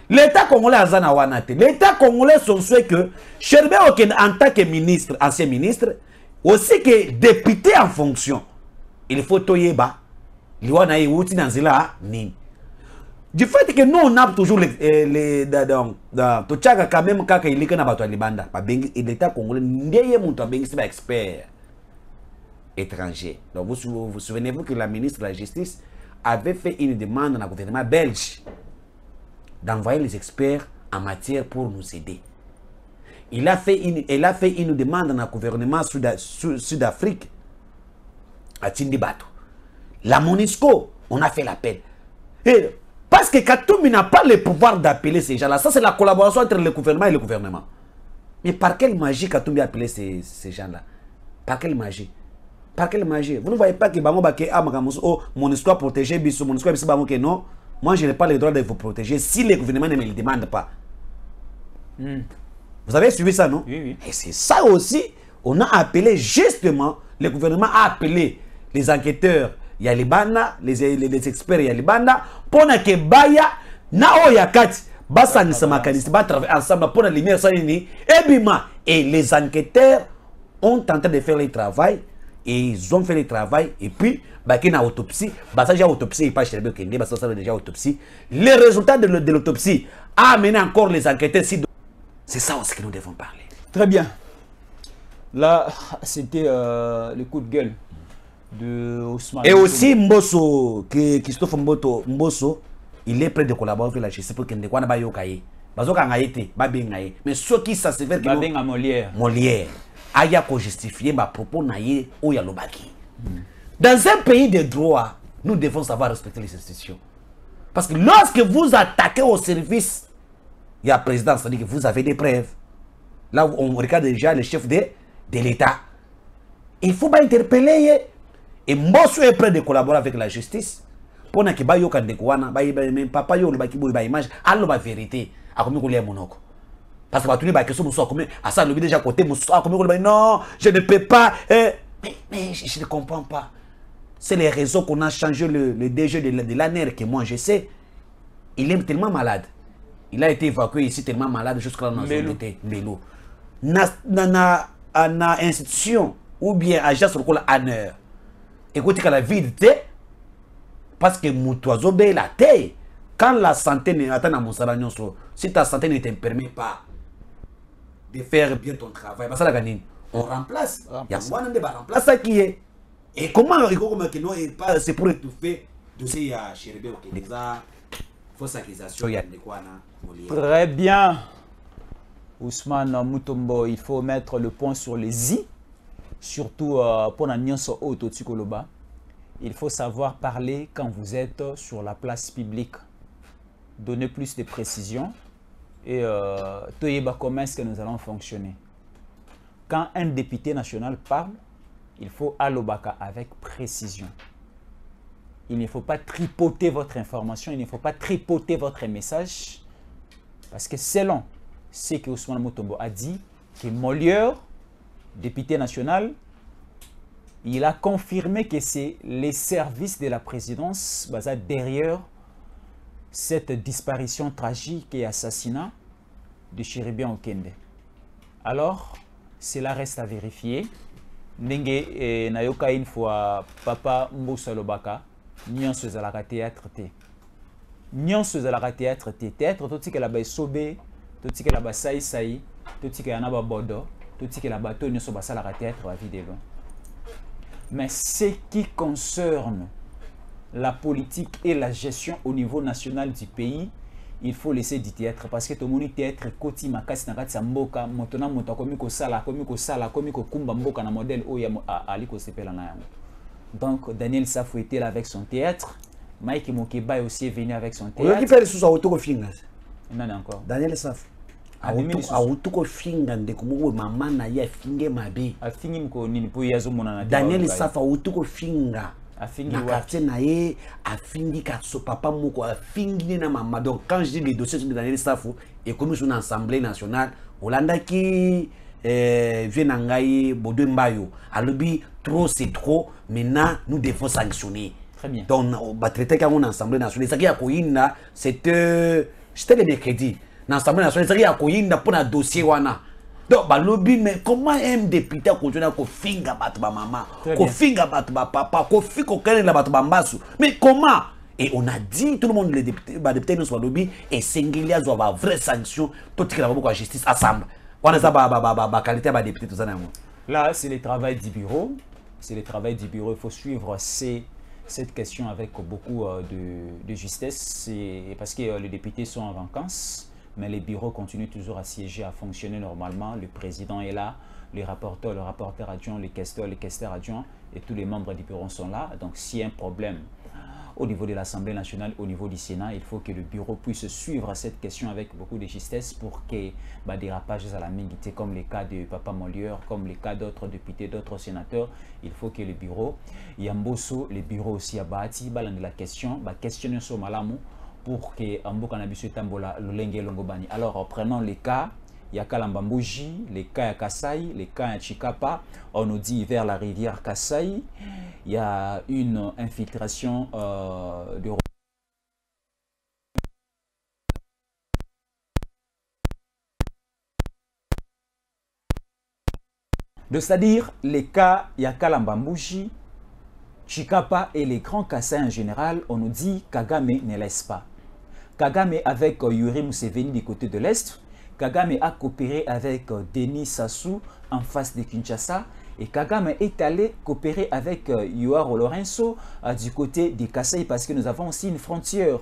[SPEAKER 1] L'État congolais a zana wanate. L'État congolais son souhait que Cherbe Okende en tant que ministre, ancien ministre, aussi que député en fonction, il faut toyeba. Du fait que nous on a toujours les Tochaga quand même quand il est na bato libanda l'État congolais ndeye muntu abengi c'est expert étranger. Donc vous souvenez-vous que la ministre de la Justice avait fait une demande au gouvernement belge d'envoyer les experts en matière pour nous aider. Elle a fait une demande au gouvernement Sud-Afrique à Tindibato. La MONUSCO, on a fait l'appel. Parce que Katumbi n'a pas le pouvoir d'appeler ces gens-là. Ça, c'est la collaboration entre le gouvernement et le gouvernement. Mais par quelle magie Katumbi a appelé ces gens-là? Par quelle magie? Par quelle magie? Vous ne voyez pas que MONUSCO a protégé Bissou, MONUSCO a dit non, moi je n'ai pas le droit de vous protéger si le gouvernement ne me le demande pas. Vous avez suivi ça, non?
[SPEAKER 3] Oui, oui.
[SPEAKER 1] Et c'est ça aussi, on a appelé justement, le gouvernement a appelé les enquêteurs Yalibana, les experts Yalibana, pour que Baya, na Oyakati, Bassan Samakanisi, va travailler ensemble pour la lumière sanini, et les enquêteurs ont tenté de faire le travail, et ils ont fait le travail, et puis, Bakina autopsie, Bassaja autopsie, pas chez le Kende, Bassaja déjà autopsie. Les résultats de l'autopsie a amené encore les enquêteurs. C'est ça aussi que nous devons parler.
[SPEAKER 3] Très bien. Là, c'était le coup de gueule de Ousmane.
[SPEAKER 1] Et aussi Mbosso, Christophe Mbosso, il est prêt de collaborer avec la justice pour qu'il ne soit pas yokaye. Bazoka ngaïté, babingaye. Mais ce qui ça se fait que
[SPEAKER 3] babinga Molière.
[SPEAKER 1] Molière aya ko justifier ma propos naïe ou yalobaki. Dans un pays de droit, nous devons savoir respecter les institutions. Parce que lorsque vous attaquez au service, il y a président, c'est-à-dire que vous avez des preuves. Là, on regarde déjà le chef de l'État. Il faut pas interpeller. Et Mbosso est prêt de collaborer avec la justice. Pour que bayo kandekwana, même papa yo le baki boy ba image, allo ba vérité. A comme ko monoko. Parce que batuni ba question muso comme à ça le déjà côté muso comme ko non, je ne peux pas. Mais je ne comprends pas. C'est les raisons qu'on a changé le DG de l'ANER que moi je sais. Il est tellement malade. Il a été évacué ici tellement malade jusqu'à la zone Mbelo. Na institution ou bien agence sur la ANER. Écoutez que la vie de parce que Moutouazo bé la terre. Quand la santé n'est pas dans mon salon, si ta santé ne te permet pas de faire bien ton travail, on remplace. Il y a un débat remplace ça qui est. Et comment c'est pour étouffer dossier à Cherbe Okende fausse accusation.
[SPEAKER 3] Très bien. Ousmane Mutombo, il faut mettre le point sur les i, surtout pour la nuance auto Tikoloba. il faut savoir parler quand vous êtes sur la place publique. Donner plus de précision et comment est-ce que nous allons fonctionner. Quand un député national parle, il faut alobaka avec précision. Il ne faut pas tripoter votre information, il ne faut pas tripoter votre message. Parce que selon ce que Ousmane Mutombo a dit, que Molière, député national, il a confirmé que c'est les services de la présidence basés derrière cette disparition tragique et assassinat de Chéribien Okende. Alors, cela reste à vérifier. Ndenge nayoka une fois Papa Moussa Lobaka, nyonso ezalaka théâtre te. Nyonso ezalaka théâtre te. Théâtre tout que la ba sobe, tout que la ba sai, tout que yana ba bodo, tout que la bateau nyonso basalaka théâtre à vidéo. Mais ce qui concerne la politique et la gestion au niveau national du pays, il faut laisser du théâtre parce que tout le monde théâtre koti makasi na kati mboka motona moto komi ko sala komi ko kumba mboka na modèle oya ali ko sepela na yango. Donc Daniel Safou était là avec son théâtre, Mike Mokeba aussi est venu avec son théâtre.
[SPEAKER 1] Qui fait les sous auto finga.
[SPEAKER 3] Non encore.
[SPEAKER 1] Daniel Safou. Auto finga ndeko mo mama na ya finge mabe.
[SPEAKER 3] A fingi mko nini po yazo mona na.
[SPEAKER 1] Daniel Safou auto finga.
[SPEAKER 3] Afingi
[SPEAKER 1] na quartier na ye afingi katso papa moko afingi na mama. Donc quand je dis les dossiers de Daniel Safou et comme sur l'Assemblée nationale Olanda qui vient ngai Bodo Mbayo alobi trop c'est trop, maintenant nous devons sanctionner.
[SPEAKER 3] Très bien.
[SPEAKER 1] Donc on va traiter quand on est Assemblée nationale ça qui a koyinda c'était le mercredi dans l'Assemblée nationale ça qui a koyinda pour un dossier wana. Donc, lobby, mais comment un député continue à finga batba maman, ko finga batba papa, ko fiko kele la batba mbasu. Mais comment? Et on a dit, tout le monde, les députés nous sont lobby, et singulier, ils ont une vraie sanction, tout ce qui est la justice ensemble. On a ça, qualité de député, tout ça.
[SPEAKER 3] Là, c'est le travail du bureau. C'est le travail du bureau. Il faut suivre cette question avec beaucoup de justesse. Parce que les députés sont en vacances. Mais les bureaux continuent toujours à siéger, à fonctionner normalement. Le président est là, les rapporteurs, le rapporteur adjoint, les questeurs adjoints et tous les membres du bureau sont là. Donc s'il y a un problème au niveau de l'Assemblée nationale, au niveau du Sénat, il faut que le bureau puisse suivre cette question avec beaucoup de justesse pour que des rapages à la mingité, comme les cas de Papa Molière, comme les cas d'autres députés, d'autres sénateurs, il faut que le bureau, Yamboso, le bureau aussi à Bahati, la question, questionner sur Malamu, pour que Amboka Nabisu Tambola Lolenge Longobani. Alors, prenons les cas, il y a Kalambambouji, les cas à Kassai, les cas à Chikapa, on nous dit vers la rivière Kassai, il y a une infiltration de... C'est-à-dire, les cas, il y a Kalambambouji, Chikapa et les grands Kassai en général, on nous dit Kagame ne laisse pas. Kagame avec Yuri Museveni du côté de l'Est. Kagame a coopéré avec Denis Sassou en face de Kinshasa. Et Kagame est allé coopérer avec Yoaro Lorenzo du côté de Kassai parce que nous avons aussi une frontière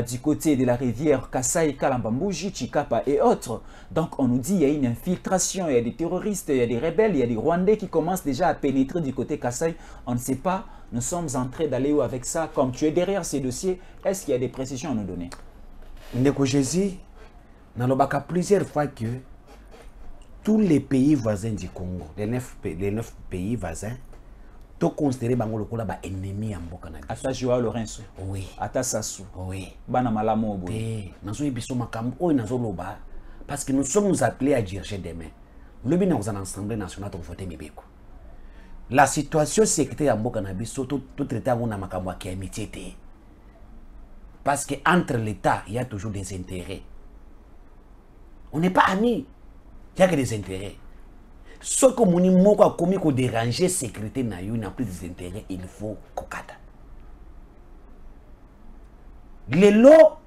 [SPEAKER 3] du côté de la rivière Kassai, Kalambambouji, Chikapa et autres. Donc on nous dit qu'il y a une infiltration, il y a des terroristes, il y a des rebelles, il y a des Rwandais qui commencent déjà à pénétrer du côté Kassai. On ne sait pas, nous sommes en train d'aller où avec ça. Comme tu es derrière ces dossiers, est-ce qu'il y a des précisions à nous donner?
[SPEAKER 1] Ndeko Jésus, nous avons plusieurs fois que tous les pays voisins du Congo, les 9 pays voisins, tout considéré bango lokola ba ennemi ya mboka na biso.
[SPEAKER 3] Ata Joao Lorenzo.
[SPEAKER 1] Oui.
[SPEAKER 3] Ata Sassou.
[SPEAKER 1] Oui.
[SPEAKER 3] Bana malamu obo.
[SPEAKER 1] Nazo biso makambo oyo nazo loba parce que nous sommes appelés à diriger demain. Le bien dans l'Assemblée nationale to voter mibeko. La situation sécuritaire ya mboka na biso tout traité ngona makambo ya amitié té. Parce que entre l'État, il y a toujours des intérêts. On n'est pas amis. Il n'y a que des intérêts. Ce que mon imoko a commis pour déranger la sécurité, il n'y a plus des intérêts, il faut kokata. Les lots,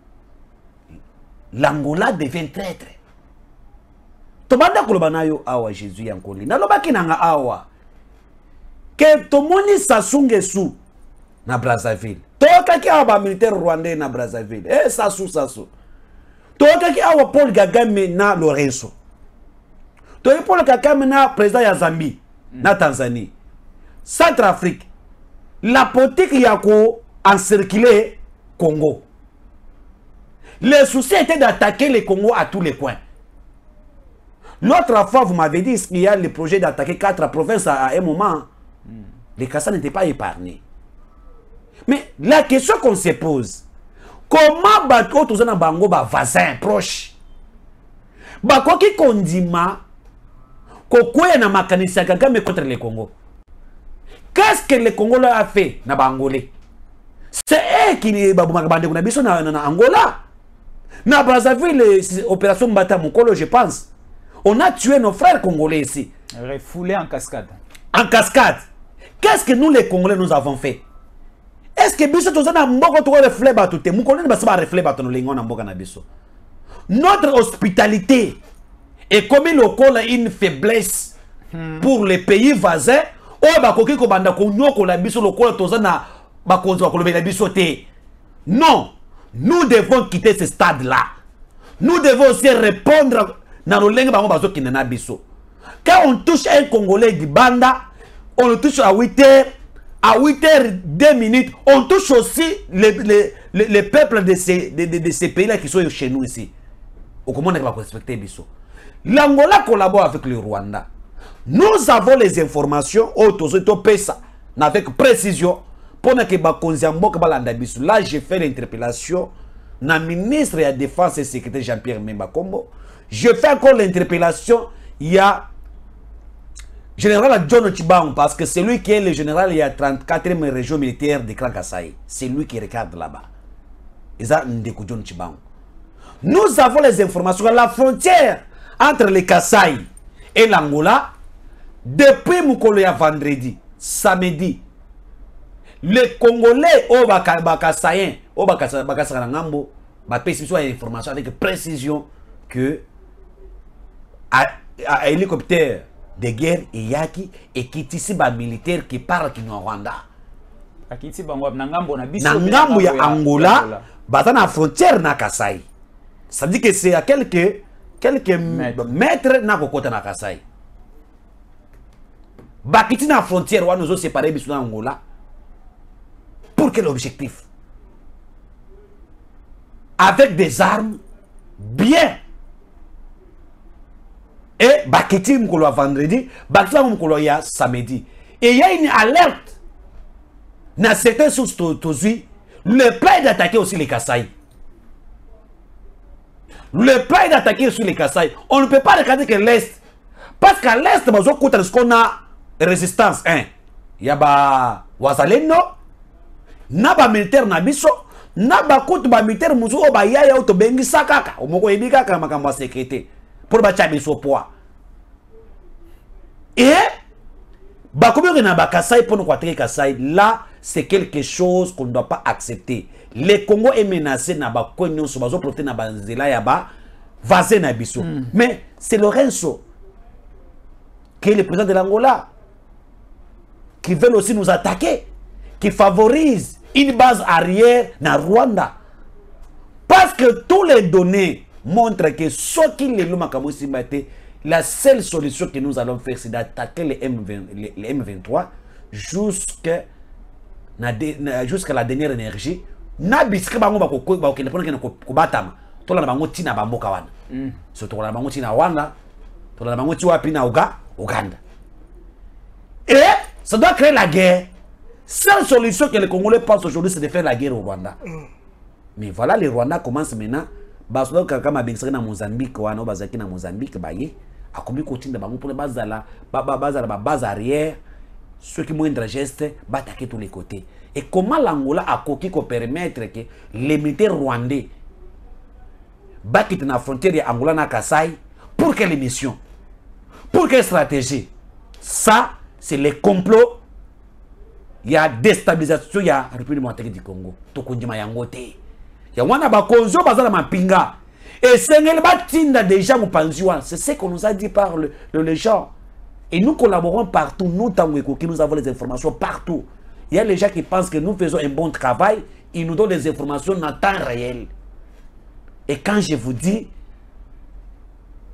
[SPEAKER 1] l'Angola devient traître. Tobanda kolobana yo awa Jésus yankoli. Naloba kinanga awa. Que tomoni sasungesu na Brazzaville. Toka ki awa militaire rwandais na Brazzaville. Sassou. Toka ki awa Paul Kagame na Lorenzo. Toka Paul Kagame na président ya Zambie na Tanzanie. Centrafrique. la politique y a encerclé Congo. Le souci était d'attaquer le Congo à tous les coins. L'autre fois, vous m'avez dit qu'il y a le projet d'attaquer 4 provinces à un moment. Les Kassai n'étaient pas épargnés. Mais la question qu'on se pose, comment battre tous les bango voisins proches? Bakoki kondima kokoya na makanisi Kagame contre le Congo. Qu'est-ce que le Congo a fait na bangolais? C'est eux qui sont na Angola. Na Brazzaville, opération Mbata Mukolo, je pense. On a tué nos frères congolais ici.
[SPEAKER 3] Refoulé en cascade.
[SPEAKER 1] En cascade. Qu'est-ce que nous les Congolais nous avons fait? Est-ce que biso tozana mboko to reflet batute Mukolo ne ba reflet batono lingo na mboka na biso? Notre hospitalité est comme une faiblesse pour les pays voisins. Non, nous devons quitter ce stade-là. Nous devons aussi répondre dans nos langues. Quand on touche un Congolais du Banda, on le touche à 8h, à 8h02, on touche aussi les peuples de ces pays-là qui sont chez nous ici. L'Angola collabore avec le Rwanda. Nous avons les informations avec précision pour que là j'ai fait l'interpellation na ministre de la Défense et Sécurité Jean-Pierre Memba Kombo. Je fais encore l'interpellation, il y a général John Chibang, parce que c'est lui qui est le général, il y a 34e région militaire de Grand Kassai. C'est lui qui regarde là-bas. Et ça, John Chibang. Nous avons les informations à la frontière entre les Kassai et l'Angola. Depuis Mukoloya vendredi, samedi, les Congolais au Bakassayen, au Bakassarangambo, ont information avec précision que un hélicoptère de guerre Yaki et qui ici militaire qui parle qui nous Rwanda. Nangambo ya Angola, batana frontière na Kassai. Ça dit que c'est à quelques mètres na kokota na Kassai. Bakiti na frontière wa nous ont séparé biso na Angola. Pour quel objectif? Avec des armes bien. Et Bakiti mkolo vendredi, Bakiti mkolo ya samedi. Et il y a une alerte. Dans certaines sources tozui, le plan est d'attaquer aussi les Kassai. Le plan est d'attaquer aussi les Kassai. On ne peut pas regarder que l'Est. Parce qu'à l'Est, on a résistance. Il y a Wazalendo, Naba militaire Nabiso, Naba Koutuba militaire Mouzo, Yaya Autobengi Sakaka, au Moko Ebika Kamakamba sécurité, pour Bachabiso poids. Et, Bakoumi Naba Kassai, pour nous quatrier Kassai, là, c'est quelque chose qu'on ne doit pas accepter. Le Congo est menacé, Naba Konyo, Sobazo, Proté Naba Zela Yaba, Vazé Nabiso. Mais c'est Lorenzo, qui est le président de l'Angola, qui veut aussi nous attaquer, qui favorise une base arrière dans Rwanda. Parce que tous les données montrent que ce qui est le la seule solution que nous allons faire, c'est d'attaquer les M23 jusqu'à la dernière énergie. Et ça doit créer la guerre. Seule solution que les Congolais pensent aujourd'hui, c'est de faire la guerre au Rwanda. Mais voilà, les Rwandais commencent maintenant. Basolo Kakama Bensé na Mozambique, Wano Bazaki na Mozambique, Baye, a commis continue de pour les bases à la base arrière, ceux qui moindre geste, attaquer tous les côtés. Et comment l'Angola a coquille pour permettre que les militaires rwandais battent la frontière Angola na Kassai pour quelle mission? Pour quelle stratégie? Ça, c'est le complot. Il y a déstabilisation, il y a la République démocratique du Congo. Tokondima yangote. Il y a wana bakonzo bazala mapinga. Et Sengel Batinda déjà Moupanziwa. C'est ce qu'on nous a dit par les gens. Et nous collaborons partout. Nous, Tangueko, qui nous avons les informations partout. Il y a les gens qui pensent que nous faisons un bon travail. Ils nous donnent des informations en temps réel. Et quand je vous dis,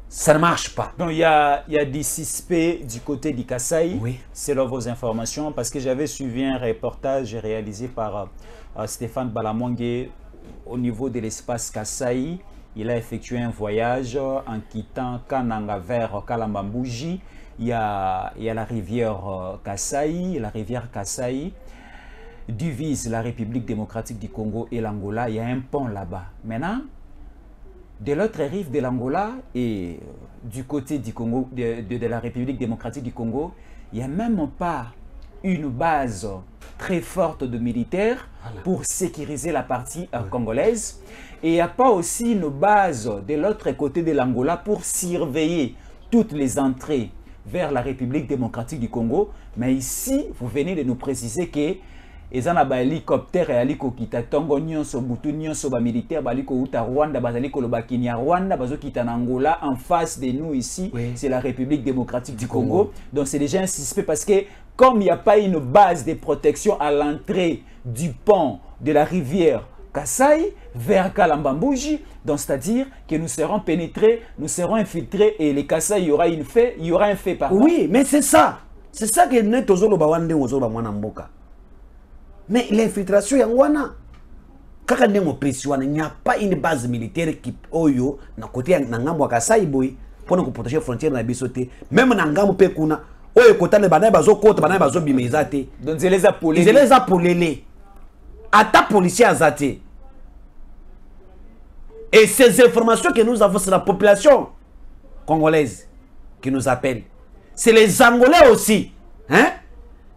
[SPEAKER 1] Ça ne marche pas.
[SPEAKER 3] Donc il y a des suspects du côté du Kasaï,
[SPEAKER 1] Oui.
[SPEAKER 3] selon vos informations, parce que j'avais suivi un reportage réalisé par Stéphane Balamwangé au niveau de l'espace Kasaï. Il a effectué un voyage en quittant Kananga vers Kalambambouji. Il y a la rivière Kasaï, divise la République démocratique du Congo et l'Angola. Il y a un pont là-bas. Maintenant, de l'autre rive de l'Angola et du côté du Congo, de la République démocratique du Congo, il n'y a même pas une base très forte de militaires pour sécuriser la partie congolaise. Et il n'y a pas aussi une base de l'autre côté de l'Angola pour surveiller toutes les entrées vers la République démocratique du Congo. Mais ici, vous venez de nous préciser que ils ont un hélicoptère et aliko kita tongo nyonso butu nyonso ba militaire baliko uta Rwanda bazaliko lo bakini ya Rwanda bazo kita na Angola en face de nous ici, oui. C'est la République démocratique du Congo. Donc c'est déjà un suspect parce que comme il n'y a pas une base de protection à l'entrée du pont de la rivière Kasaï vers Kalambambouji, donc c'est-à-dire que nous serons pénétrés, nous serons infiltrés et les Kasaï, il y aura un fait par contre.
[SPEAKER 1] Oui, mais c'est ça. C'est ça que nous tozolo ba wande ozolo ba mwana mboka. Mais l'infiltration yangwana kaka ndenge opesi wana, il n'y a pas une base militaire qui oyo na côté na ngambo ya Kasaï boy pour nous protéger frontière na biso te, même na ngambo pe kuna oyo kota le bana bazo kota bana bazo bimeza te,
[SPEAKER 3] donc ils les
[SPEAKER 1] appolés ata policier azate. Et ces informations que nous avons, c'est la population congolaise qui nous appelle. C'est les Angolais aussi, hein,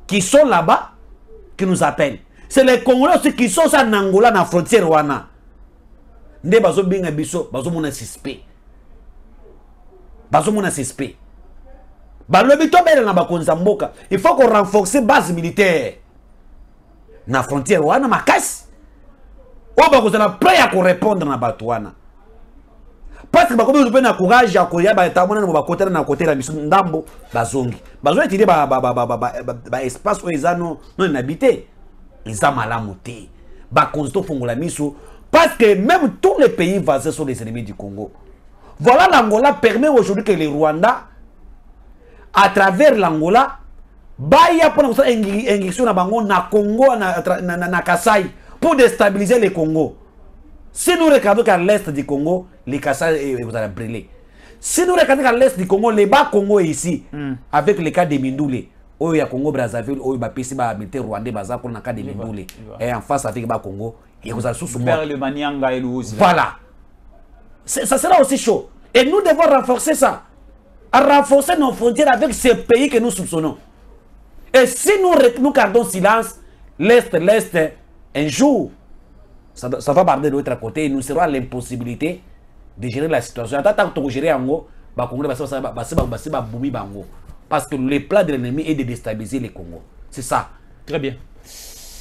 [SPEAKER 1] qui sont là-bas, qui nous appellent. C'est les Congolais aussi qui sont en Angola, dans la frontière wana. Nde bazo binga biso, bazo mona suspect. Bazo mona suspect. Balobito bele na bakonza mboka. Il faut qu'on renforce base militaire. Na frontière wana makasi. Oba ko zala prêt à répondre na batwana. Parce que bakomi ozupe na courage ya koya ba tamona na bakota na côté la mission ndambo bazongi. Bazo étudier ba espace où ezano non inhabité. Ils malamu te. Ba konsto fongola miso parce que même tous les pays voisins sont les ennemis du Congo. Voilà, l'Angola permet aujourd'hui que les Rwandais à travers l'Angola baya pour faire une injection na bango na Congo na Kasaï pour déstabiliser le Congo. Si nous regardons qu'à l'est du Congo, les Kasaï vous allez brûler. Si nous regardons qu'à l'est du Congo, les bas Congo ici, avec le cas de Mindoule, où il y a Congo Brazzaville, où il y a PC militaire rwandais bazar pour le cas de Mindoule, et en face avec bas Congo, et vous allez sous
[SPEAKER 3] vers le Manianga et le Ouzi.
[SPEAKER 1] Voilà. Ça sera aussi chaud. Et nous devons renforcer ça. À renforcer nos frontières avec ces pays que nous soupçonnons. Et si nous gardons silence, l'Est, un jour, ça va barder de l'autre côté et nous serons à l'impossibilité de gérer la situation. Tant que gérer en haut, parce que le plan de l'ennemi est de déstabiliser les Congos. C'est ça.
[SPEAKER 3] Très bien.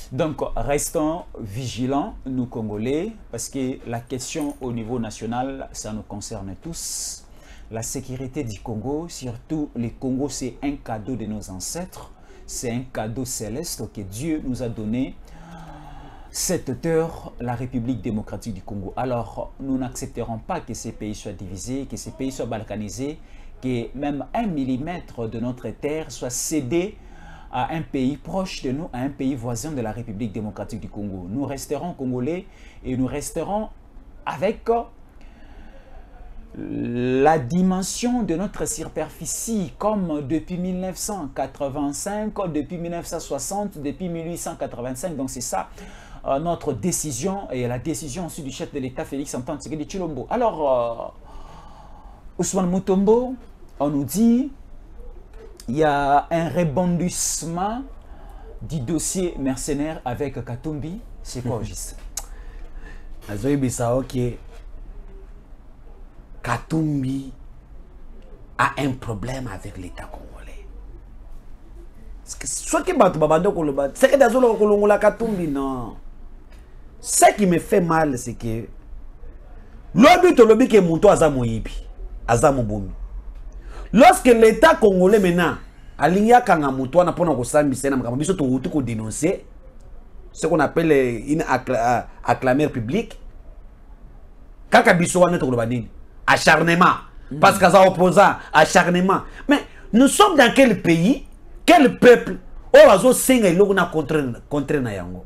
[SPEAKER 3] Donc, restons vigilants, nous Congolais, parce que la question au niveau national, ça nous concerne tous. La sécurité du Congo, surtout le Congo, c'est un cadeau de nos ancêtres. C'est un cadeau céleste que Dieu nous a donné cette heure, la République démocratique du Congo. Alors, nous n'accepterons pas que ces pays soient divisés, que ces pays soient balkanisés, que même 1 millimètre de notre terre soit cédé à un pays proche de nous, à un pays voisin de la République démocratique du Congo. Nous resterons congolais et nous resterons avec la dimension de notre superficie, comme depuis 1985, depuis 1960, depuis 1885. Donc c'est ça notre décision et la décision aussi du chef de l'État Félix Antoine Tshisekedi Tshilombo. Alors, Ousmane Mutombo, on nous dit il y a un rebondissement du dossier mercenaire avec Katumbi. C'est quoi, juste?
[SPEAKER 1] Katumbi a un problème avec l'État congolais. Ce qui me fait mal, c'est que lobby que Mouto Azamoyibi, Azamobomi. Lorsque l'État congolais maintenant aligna kanga Mouto na pona ko sambisa na makambo biso to ko dénoncer ce qu'on appelle une acclamation publique. Kaka biso wana to ko banini acharnement Parce qu'ils sont opposants, acharnement. Mais nous sommes dans quel pays, quel peuple, où on senga iloko na contre na yango.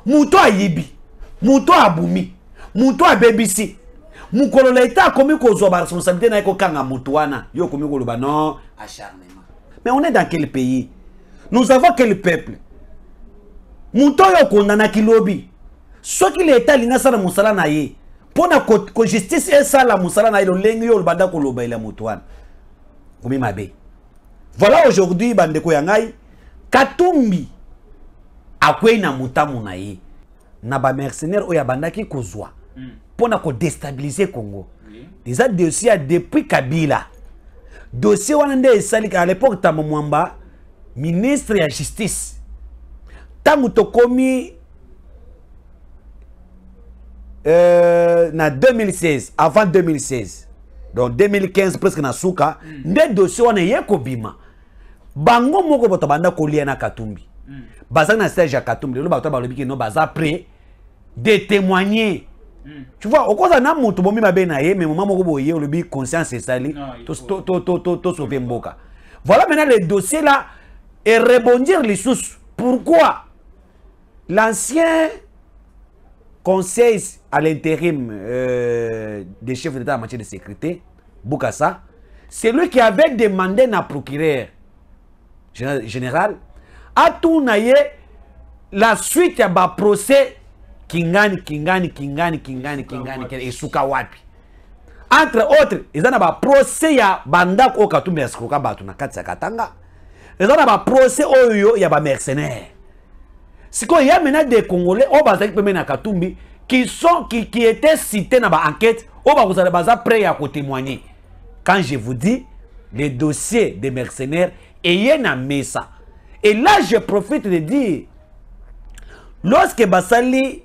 [SPEAKER 1] Muto a yibi, muto a bumi, muto a bebisi. Mukolo l'État comme ko zo ba responsabilité na ko kanga mutuana, yo comme ko loba non, acharnement. Mais on est dans quel pays? Nous avons quel peuple? Muto yo kondana kilobi. Ce qui l'État linga sala musala na ye. Pona ko justice et sala musala na ye lo lengi yo banda ko loba ila mutuana. Komi mabe. Voilà aujourd'hui bandeko yangai Katumbi akwei na mutamu na ye. Na ba mercenaire oya bandaki kozwa. Pona ko déstabiliser Congo. Déjà dossier depuis Kabila. Dossier wana nde esali à l'époque Tamba Mwamba ministre ya justice. Tangu tokomi na 2016, avant 2016. Donc 2015 presque na suka, nde dossier wana yeko bima. Bango moko boto banda kolia na Katumbi. Baza na stage ya Katumbi, lo bato balobi ke no baza prêt de témoigner. Tu vois, au cause na mutu bomi mabe na ye, mais moment moko boye lobi conscience sali, to sauver mboka. Voilà maintenant le dossier là et rebondir les sources. Pourquoi l'ancien conseil à l'intérim des chefs d'État en matière de sécurité, Boukassa, c'est lui qui avait demandé à procureur général à tout naïe la suite à ba procès Kingani et Souka Wapi. Entre autres, ils ont un procès ya Bandak au Katumbi Askoka Batuna Katsa Katanga. Ils ont un procès au ya ba mercenaires. C'est qu'il y a maintenant des Congolais au Bazaki Pemena Katumbi qui étaient cités dans l'enquête au Baza prêts à témoigner. Quand je vous dis les dossiers des mercenaires, et il y a Mesa. Et là, je profite de dire, lorsque Basali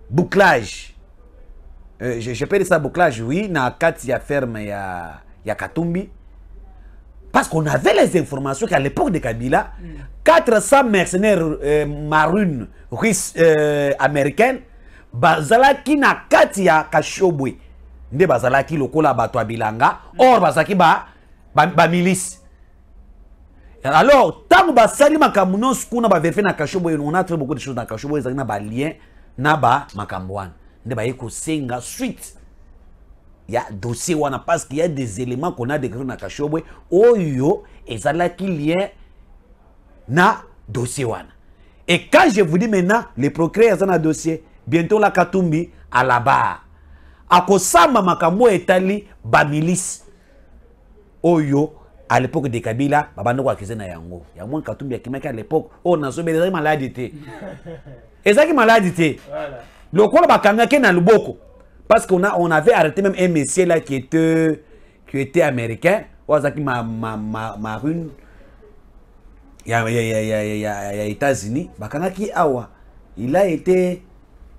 [SPEAKER 1] bouclage, je peux dire ça bouclage, oui, dans la ferme ya Katumbi, parce qu'on avait les informations qu'à l'époque de Kabila, 400 mercenaires marines russes américaines, Bazalaki na Katia Kashobwe, nde Bazalaki lokola bato Bilanga, or Bazalaki ba milice. Alors, tant que Basali Makamuno Skuna va vérifier na Kashobwe, on a très beaucoup de choses dans Kashobwe, ils ont un lien na ba Makambuan. Nde ba yeko senga suite. Il y a dossier wana parce qu'il y a des éléments qu'on a décrit na Kashobwe, oyo ezalaki lien na dossier wana. Et quand je vous dis maintenant, les procureurs ont un dossier, bientôt la Katumbi à la barre. Akosama makambo etali bamilis. Oyo à l'époque de Kabila, babando kwa kizena yango. Yango Katumbi akimaki à l'époque, oh na sobe des maladies. Ezaki maladie. Voilà. Le quoi bakanga ke na luboko. Parce qu'on avait arrêté même un monsieur là qui était américain, Ozaki marine. Il y a États-Unis, Bakanaki Awa, il a été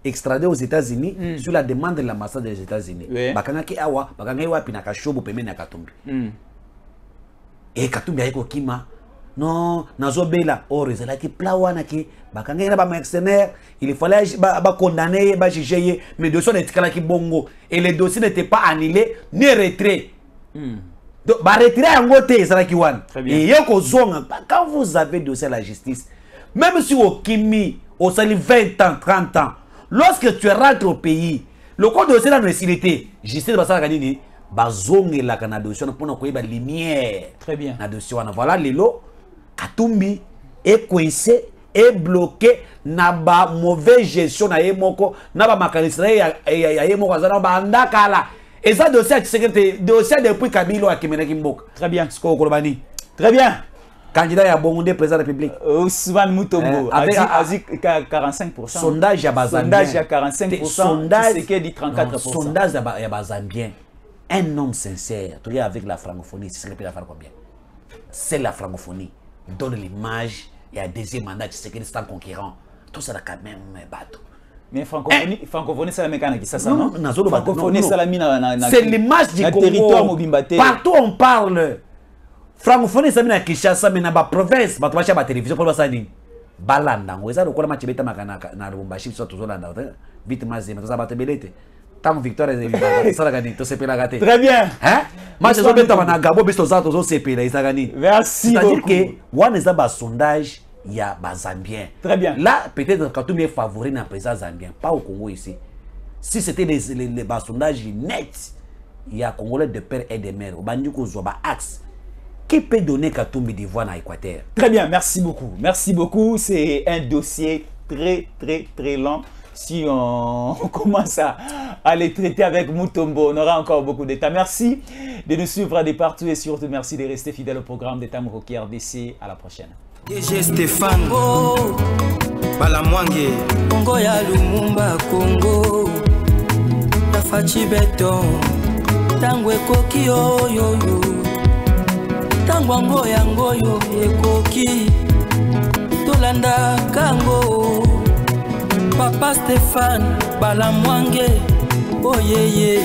[SPEAKER 1] extradé aux États-Unis sur la demande de l'ambassade des États-Unis. Bakanaki Awa, Bakanaki Awa Pinaka Shobo Pemena Katumbi. Et Katumbi Aiko Kima, non, Nazobela, or Zelaki Plawanaki, Bakanaki ba mercenaire, il fallait condamner, juger, mais le dossier n'était pas bongo. Et le dossier n'était pas annulé, ni retrait. Donc, et quand vous avez dossier à la justice, même si au Kimi, au sali 20 ans, 30 ans, lorsque tu rentres au pays, le code de dossier dans l'unicité, justice de Bassara Kanini, bazong et la canadossion pour nous la lumière. Très bien. Voilà, Lelo, Katumbi est coincé, est bloqué, n'a pas mauvaise gestion, n'a pas mécanisme, n'a pas andakala. Et ça, dossier depuis Kabila à Kimenaki Mbok. Très bien. Très bien. Candidat à Bongondé, président de la République.
[SPEAKER 3] Ousmane Mutombo. Avec 45%.
[SPEAKER 1] Sondage à Bazambien.
[SPEAKER 3] Sondage à 45%. Sondage c'est qui dit 34%.
[SPEAKER 1] Sondage à Bazambien. Un homme sincère, tu avec la francophonie, c'est ce qu'il a fait combien? C'est la francophonie. Donne l'image, il y a un deuxième mandat, c'est qu'il est sans concurrent. Tout ça, quand même, bateau.
[SPEAKER 3] Mais francophonie c'est la mécanique ça non francophonie c'est la mine
[SPEAKER 1] c'est l'image du territoire mobimbaté partout on parle francophonie c'est la Kinshasa mais na ba province ba tobasha ba télévision pour ça ni balanda ngoza lokola match beta makana na Lubumbashi so tozolanda vite mazema ça ba tebelete tant victoire est ça la gagné to c'est la gâté
[SPEAKER 3] Très bien.
[SPEAKER 1] hein match zo beta na Gabo biso za to c'est pela ça gagné
[SPEAKER 3] Merci
[SPEAKER 1] c'est-à-dire
[SPEAKER 3] beaucoup.
[SPEAKER 1] que one is a sondage il y a Zambien.
[SPEAKER 3] Très bien.
[SPEAKER 1] Là peut-être quand tu es favori dans président Zambien pas au Congo ici. Si c'était les sondages nets, il y a Congolais de père et de mère au Bandiko Zoba axe qui peut donner Katumbi d'Ivoire dans l'Équateur.
[SPEAKER 3] Très bien, merci beaucoup. Merci beaucoup. C'est un dossier très long. Si on commence à les traiter avec Mutombo, on aura encore beaucoup d'états. Merci de nous suivre de partout et surtout merci de rester fidèle au programme des Tamroki RDC. À la prochaine.
[SPEAKER 2] DG Stéphane Balamwange Congo ya Lumumba Congo Tafachi Beton Tangwe koki yo Tangwa ngoyo ekoki Tolanda kango Papa Stéphane Balamwange Oh yeah